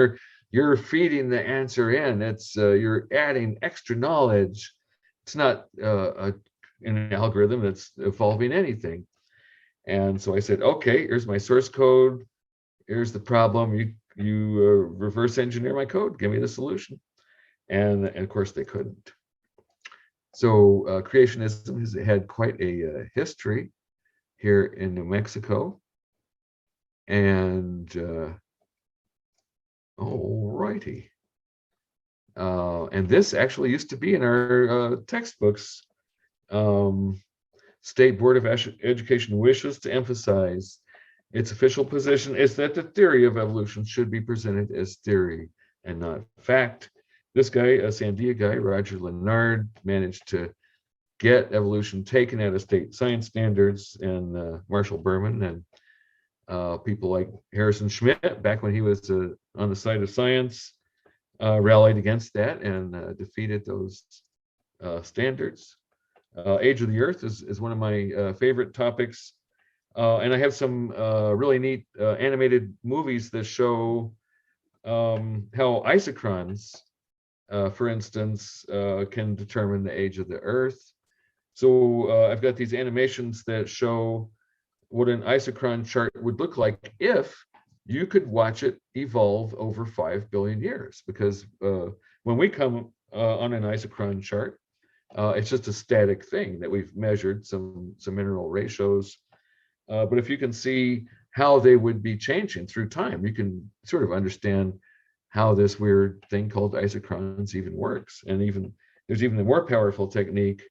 S1: you're feeding the answer in, it's you're adding extra knowledge, it's not an algorithm that's evolving anything. And so I said, okay, here's my source code, here's the problem, you reverse engineer my code, give me the solution. And of course they couldn't. So creationism has had quite a history here in New Mexico. And all righty. And this actually used to be in our textbooks. State Board of Education wishes to emphasize its official position is that the theory of evolution should be presented as theory and not fact. This guy, a Sandia guy, Roger Lennard, managed to get evolution taken out of state science standards, and Marshall Berman and people like Harrison Schmidt, back when he was on the side of science, rallied against that and defeated those standards. Age of the Earth is one of my favorite topics. And I have some really neat animated movies that show how isochrons, for instance, can determine the age of the Earth. So I've got these animations that show what an isochron chart would look like if you could watch it evolve over 5 billion years. Because when we come on an isochron chart, it's just a static thing that we've measured some mineral ratios. But if you can see how they would be changing through time, you can sort of understand how this weird thing called isochrons even works. And there's even a more powerful technique,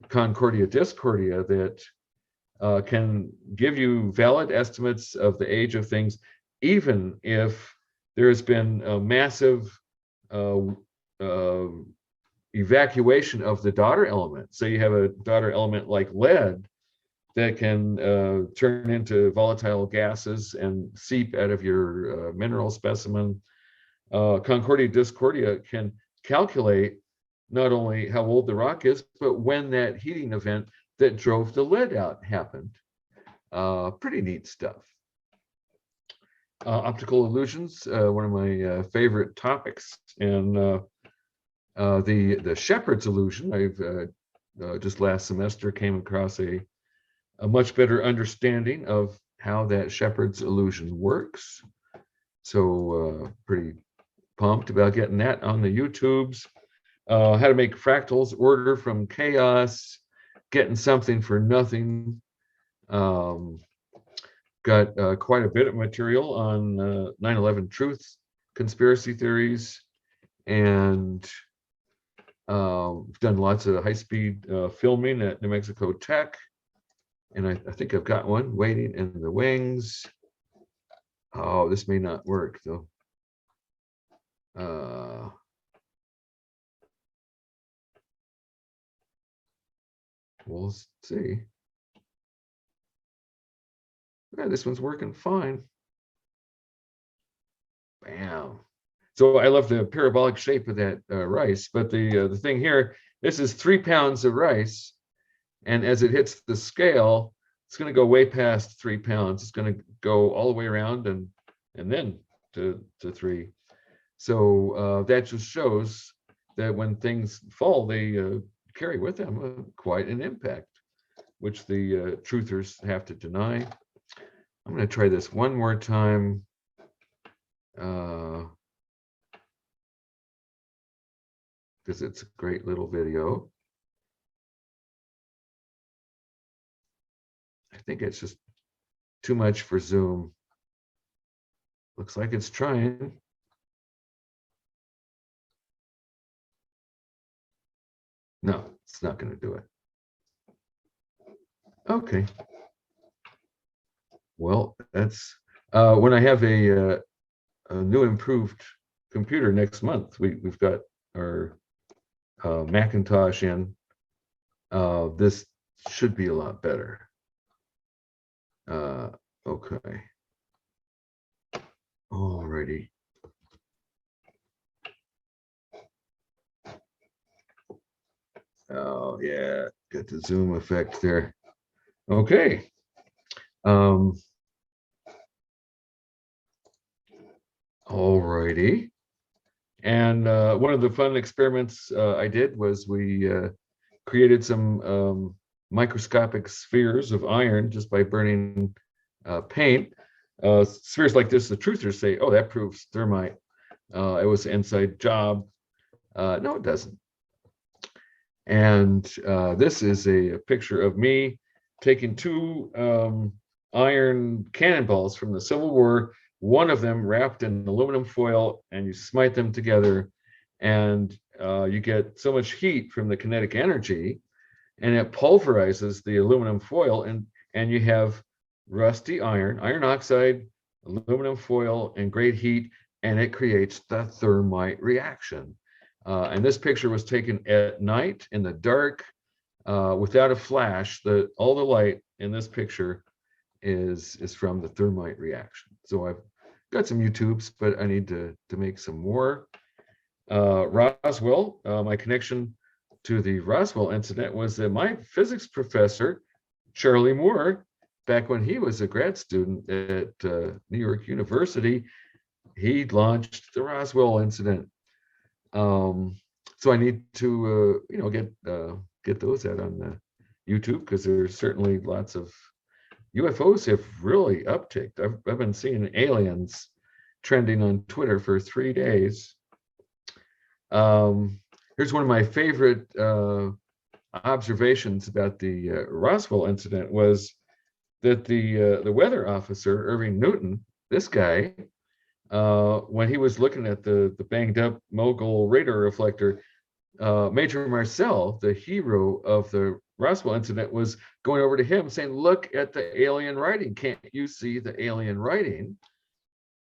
S1: Concordia Discordia, that can give you valid estimates of the age of things, even if there has been a massive evacuation of the daughter element. So you have a daughter element like lead that can turn into volatile gases and seep out of your mineral specimen. Concordia Discordia can calculate not only how old the rock is, but when that heating event that drove the lead out happened. Pretty neat stuff. Optical illusions, one of my favorite topics. And the shepherd's illusion, I've just last semester came across a much better understanding of how that shepherd's illusion works. So pretty pumped about getting that on the YouTubes. How to make fractals, order from chaos, getting something for nothing. Got quite a bit of material on 9/11 truth, conspiracy theories, and done lots of high-speed filming at New Mexico Tech. And I think I've got one waiting in the wings. Oh, this may not work though. Uh, we'll see. Yeah, this one's working fine. Bam. So I love the parabolic shape of that rice, but the thing here, this is 3 pounds of rice, and as it hits the scale, it's going to go way past 3 pounds. It's going to go all the way around and then to 3. So that just shows that when things fall, they carry with them quite an impact, which the truthers have to deny. I'm going to try this one more time. Because it's a great little video. I think it's just too much for Zoom. Looks like it's trying. No, it's not going to do it. Okay. Well, that's when I have a new improved computer next month. We've got our Macintosh in. This should be a lot better. Okay. Alrighty. Oh yeah, got the zoom effect there. Okay. Alrighty. And one of the fun experiments I did was we created some microscopic spheres of iron just by burning paint. Spheres like this, the truthers say, oh, that proves thermite. It was an inside job. No, it doesn't. And this is a picture of me taking 2 iron cannonballs from the Civil War, one of them wrapped in aluminum foil, and you smite them together, and you get so much heat from the kinetic energy, and it pulverizes the aluminum foil, and you have rusty iron oxide, aluminum foil, and great heat, and it creates the thermite reaction. And this picture was taken at night in the dark without a flash. All the light in this picture is from the thermite reaction. So I've got some YouTubes, but I need to make some more. Roswell, my connection to the Roswell incident was that my physics professor, Charlie Moore, back when he was a grad student at New York University, he launched the Roswell incident. So I need to, get those out on YouTube, because there's certainly lots of UFOs have really upticked. I've been seeing aliens trending on Twitter for 3 days. Here's one of my favorite observations about the Roswell incident was that the weather officer, Irving Newton, this guy, when he was looking at the banged up mogul radar reflector, Major Marcel, the hero of the Roswell incident, was going over to him saying, look at the alien writing. Can't you see the alien writing?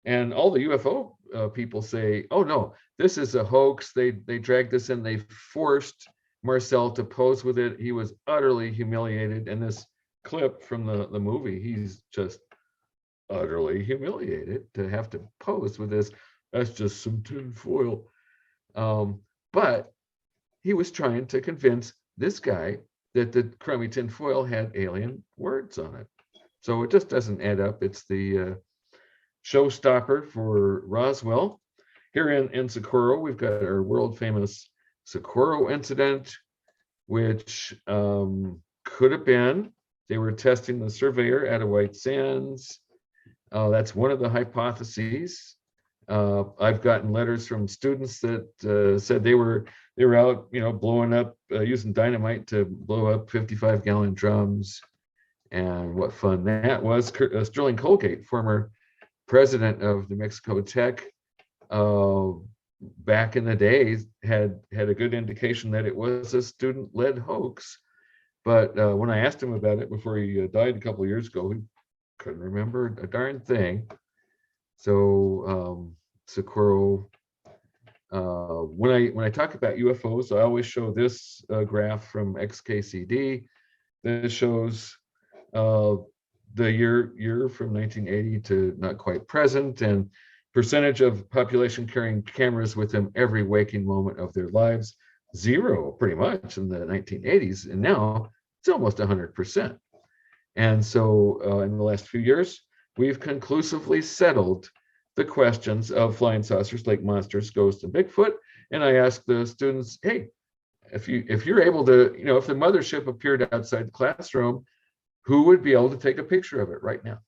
S1: And all the UFO people say, oh no, this is a hoax. They dragged this in. They forced Marcel to pose with it. He was utterly humiliated. And this clip from the movie, he's just utterly humiliated to have to pose with this. That's just some tin foil. But he was trying to convince this guy that the crummy tin foil had alien words on it. So it just doesn't add up. It's the showstopper for Roswell. Here in Socorro, we've got our world famous Socorro incident, which could have been, they were testing the surveyor at a White Sands. That's one of the hypotheses. I've gotten letters from students that said they were out, blowing up, using dynamite to blow up 55-gallon drums, and what fun that was. Sterling Colgate, former president of New Mexico Tech, back in the days, had a good indication that it was a student-led hoax. But when I asked him about it before he died a couple of years ago, he couldn't remember a darn thing. So Socorro When I talk about UFOs, I always show this graph from XKCD that shows the year from 1980 to not quite present, and percentage of population carrying cameras with them every waking moment of their lives. 0 pretty much in the 1980s, and now it's almost 100%. And so in the last few years, we've conclusively settled the questions of flying saucers, lake monsters, ghosts, and Bigfoot. And I asked the students, hey, if you're able to, if the mothership appeared outside the classroom, who would be able to take a picture of it right now?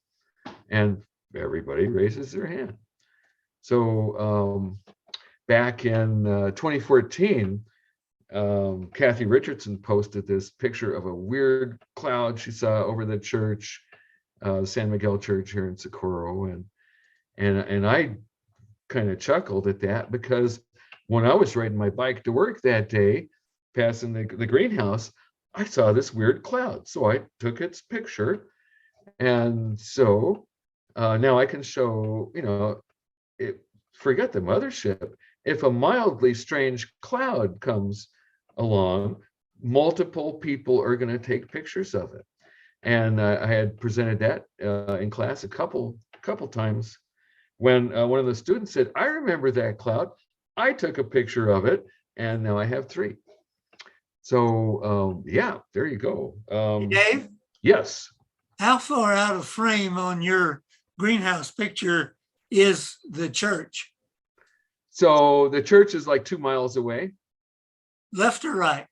S1: And everybody raises their hand. So back in 2014, Kathy Richardson posted this picture of a weird cloud she saw over the church, San Miguel Church here in Socorro, and I kind of chuckled at that, because when I was riding my bike to work that day, passing the greenhouse, I saw this weird cloud, so I took its picture, and so now I can show, forget the mothership. If a mildly strange cloud comes along, multiple people are going to take pictures of it. And I had presented that in class a couple times, when one of the students said, I remember that cloud. I took a picture of it, and now I have 3. So yeah, there you go.
S3: Dave?
S1: Yes.
S3: How far out of frame on your greenhouse picture is the church?
S1: So the church is like 2 miles away.
S3: Left or right?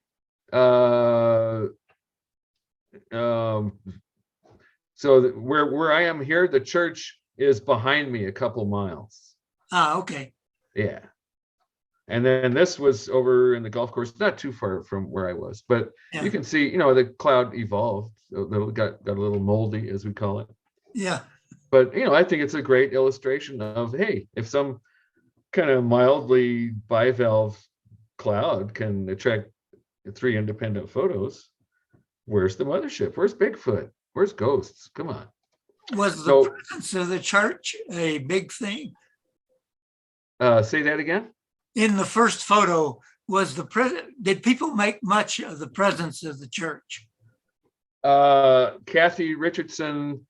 S1: So where I am here, the church is behind me a couple miles.
S3: Ah, okay.
S1: Yeah. And then this was over in the golf course, not too far from where I was, but
S3: Yeah.
S1: You can see, the cloud evolved. It got a little moldy, as we call it.
S3: Yeah.
S1: But, I think it's a great illustration of, hey, if some kind of mildly bivalve cloud can attract 3 independent photos, where's the mothership? Where's Bigfoot? Where's ghosts? Come on.
S3: Was the presence of the church a big thing?
S1: Say that again?
S3: In the first photo, did people make much of the presence of the church?
S1: Kathy Richardson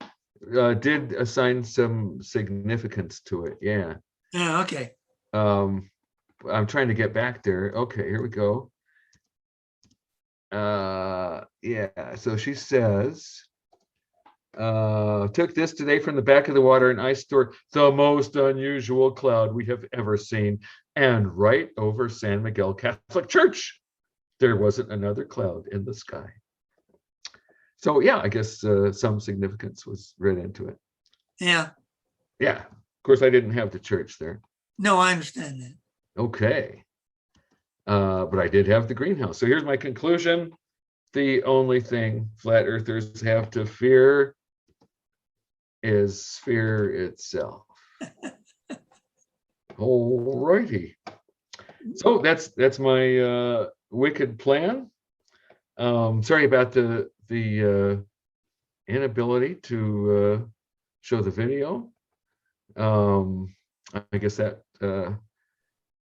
S1: did assign some significance to it. Yeah.
S3: Yeah, okay.
S1: I'm trying to get back there. Okay, here we go. Yeah, so she says, took this today from the back of the water and ice store, the most unusual cloud we have ever seen. And right over San Miguel Catholic Church, there wasn't another cloud in the sky. So yeah, I guess some significance was read into it.
S3: Yeah.
S1: Yeah, of course I didn't have the church there.
S3: No, I understand that.
S1: Okay. But I did have the greenhouse. So here's my conclusion. The only thing flat earthers have to fear is fear itself. All righty. So that's my wicked plan. Sorry about the inability to show the video. I guess that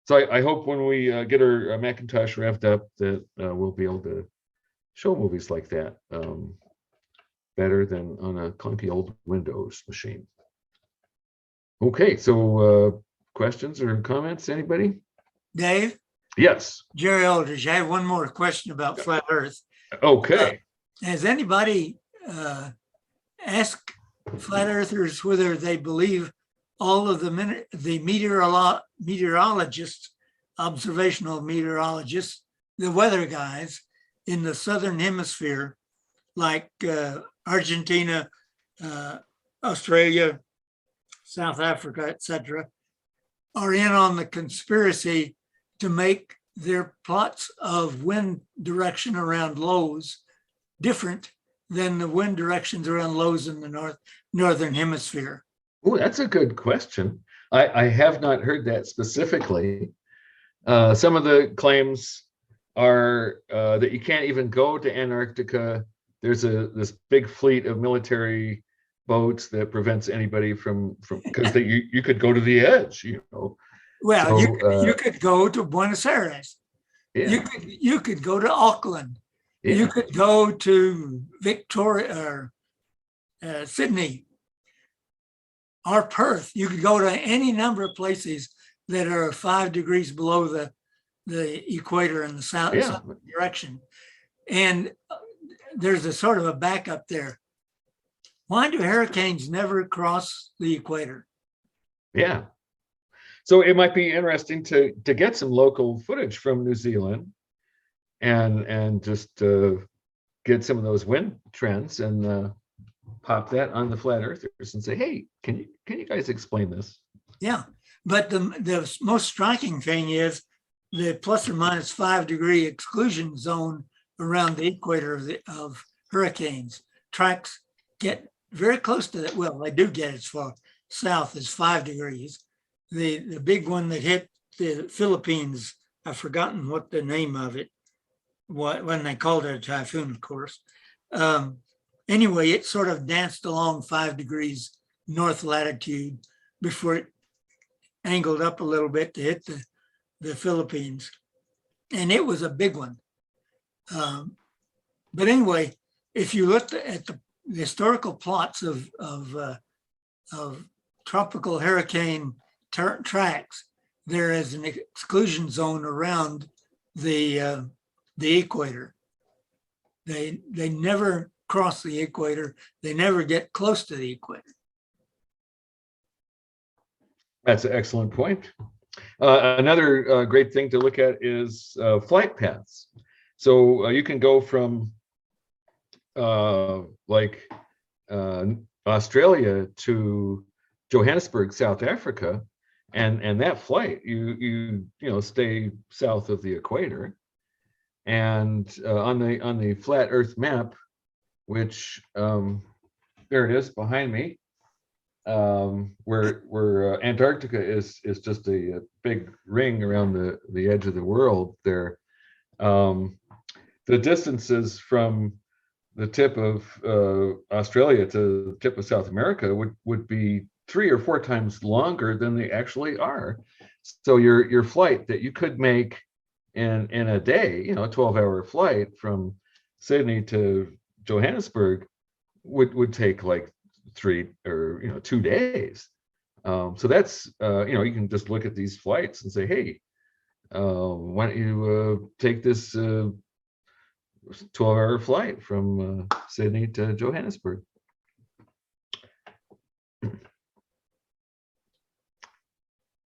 S1: so I hope when we get our Macintosh revved up that we'll be able to show movies like that better than on a clunky old Windows machine. Okay, so questions or comments, anybody?
S3: Dave?
S1: Yes.
S3: Jerry Aldridge, I have one more question about flat Earth.
S1: Okay.
S3: Has anybody asked flat earthers whether they believe all of the meteorologists, observational meteorologists, the weather guys in the southern hemisphere, like Argentina, Australia, South Africa, etc., are in on the conspiracy to make their plots of wind direction around lows different than the wind directions around lows in the northern hemisphere?
S1: Oh, that's a good question. I have not heard that specifically. Some of the claims are that you can't even go to Antarctica. There's this big fleet of military boats that prevents anybody from because you could go to the edge,
S3: Well,
S1: So,
S3: you could go to Buenos Aires.
S1: yeah,
S3: You could go to Auckland.
S1: yeah,
S3: You could go to Victoria or Sydney or Perth. You could go to any number of places that are 5 degrees below the equator in the south
S1: yeah,
S3: direction. And there's a sort of a backup there. Why do hurricanes never cross the equator?
S1: yeah. So it might be interesting to get some local footage from New Zealand and just get some of those wind trends and pop that on the flat earthers and say, hey, can you guys explain this?
S3: Yeah, but the most striking thing is the plus or minus 5 degree exclusion zone around the equator of hurricanes. Tracks get very close to that. Well, they do get as far south as 5 degrees. The big one that hit the Philippines, I've forgotten what the name of it, when they called it a typhoon, of course. Anyway, it sort of danced along 5 degrees north latitude before it angled up a little bit to hit the Philippines. And it was a big one. But anyway, if you looked at the historical plots of tropical hurricane tracks, there is an exclusion zone around the equator. They never cross the equator. They never get close to the equator.
S1: That's an excellent point. Another great thing to look at is flight paths. So you can go from Australia to Johannesburg, South Africa, and that flight you stay south of the equator. And on the flat Earth map, which there it is behind me, where Antarctica is just a big ring around the edge of the world there. The distances from the tip of Australia to the tip of South America would be 3 or 4 times longer than they actually are. So your flight that you could make in a day, a 12-hour flight from Sydney to Johannesburg would take like 3 or 2 days. So that's you can just look at these flights and say, hey, why don't you take this 12-hour flight from Sydney to Johannesburg?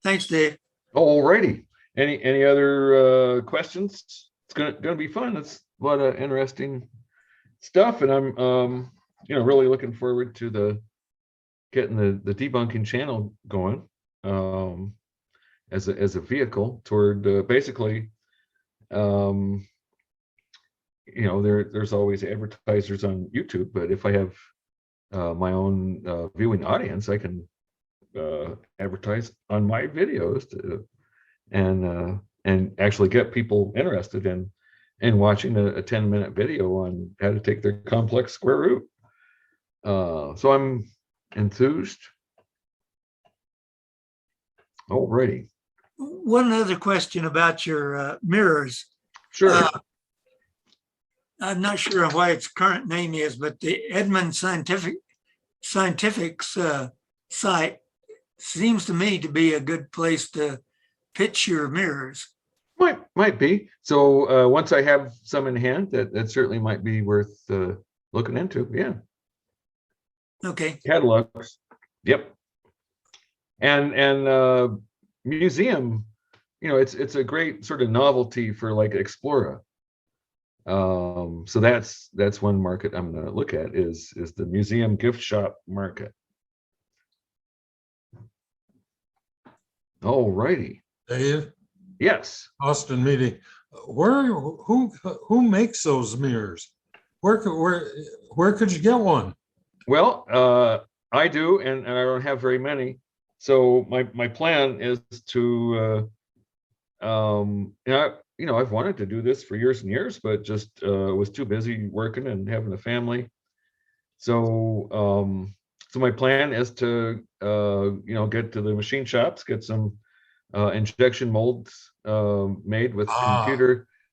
S3: Thanks, Dave.
S1: Alrighty. Any other questions? It's gonna be fun. It's a lot of interesting stuff, and I'm really looking forward to getting the debunking channel going as a vehicle toward basically there's always advertisers on YouTube, but if I have my own viewing audience, I can advertise on my videos and actually get people interested in watching a 10-minute video on how to take their complex square root. So I'm enthused. Alrighty.
S3: One other question about your mirrors.
S1: Sure.
S3: I'm not sure what its current name is, but the Edmund Scientific's site seems to me to be a good place to pitch your mirrors.
S1: Might be. So once I have some in hand, that certainly might be worth looking into. Yeah.
S3: Okay.
S1: Catalogs. Yep. And museum, it's a great sort of novelty for like Explora. So that's one market I'm going to look at is the museum gift shop market. All righty.
S4: Dave,
S1: Yes.
S4: Austin meeting. Who makes those mirrors? Where could you get one?
S1: Well, I do, and I don't have very many. So my plan is to I've wanted to do this for years and years, but just was too busy working and having a family. So my plan is to get to the machine shops, get some injection molds made with
S4: Ah,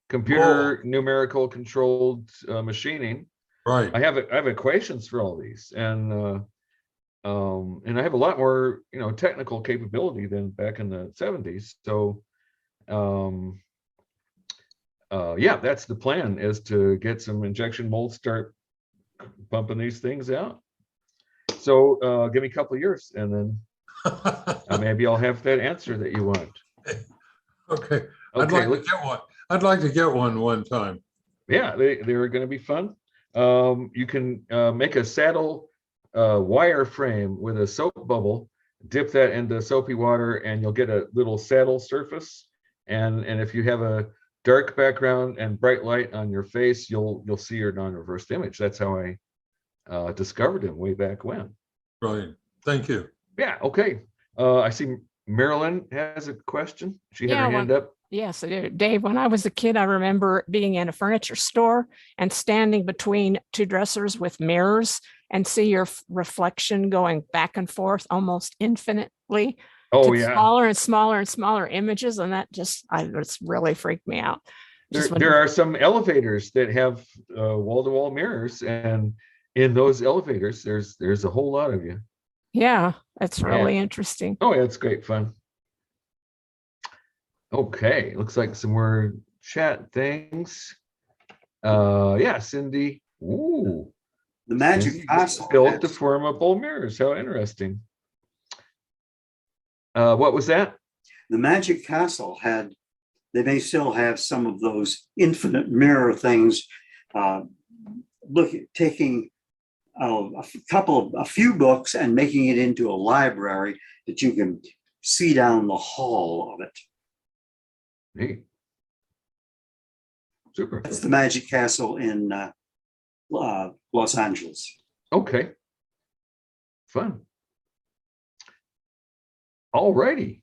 S1: computer numerical controlled machining.
S4: right.
S1: I have equations for all these, and I have a lot more, technical capability than back in the 70s. So, yeah, that's the plan, is to get some injection molds, start pumping these things out. So, give me a couple of years, and then maybe I'll have that answer that you want.
S4: Okay, I'd
S1: Okay,
S4: like to get one. I'd like to get one time.
S1: yeah, they're going to be fun. You can make a saddle wire frame with a soap bubble, dip that into soapy water, and you'll get a little saddle surface. And if you have a dark background and bright light on your face, you'll see your non-reversed image. That's how I discovered him way back when.
S4: Right. Thank you.
S1: Yeah. Okay. I see Marilyn has a question. She had her hand up.
S5: Yes, I do. Dave, when I was a kid, I remember being in a furniture store and standing between two dressers with mirrors and see your reflection going back and forth almost infinitely
S1: Oh
S5: to
S1: yeah.
S5: smaller and smaller and smaller images. And that it's really freaked me out.
S1: There are some elevators that have wall-to-wall mirrors, and in those elevators, there's a whole lot of you.
S5: Yeah, that's really interesting.
S1: Oh, yeah, it's great fun. Okay, looks like some more chat things. Yeah, Cindy. Ooh,
S6: The Magic
S1: Cindy
S6: Castle
S1: built deformable mirrors. How interesting. What was that?
S6: The Magic Castle had, they may still have some of those infinite mirror things. Taking a few books and making it into a library that you can see down the hall of it.
S1: Hey. Super.
S6: That's the Magic Castle in Los Angeles.
S1: Okay. Fun. All righty.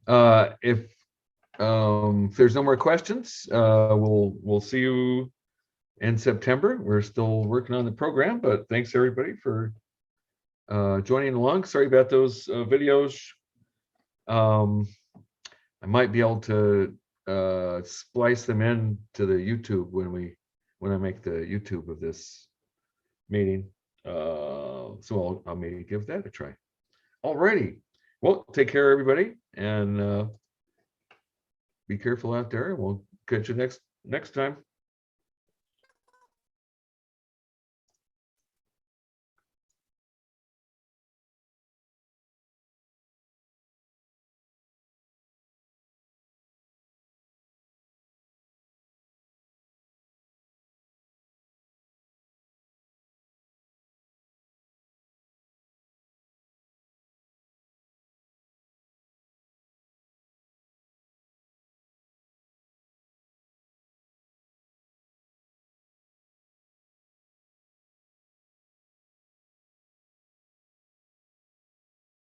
S1: If there's no more questions, we'll see you in September. We're still working on the program, but thanks everybody for joining along. Sorry about those videos. I might be able to splice them in to the YouTube when I make the YouTube of this meeting. So I'll maybe give that a try. All righty. Well, take care, everybody, and be careful out there. We'll catch you next time.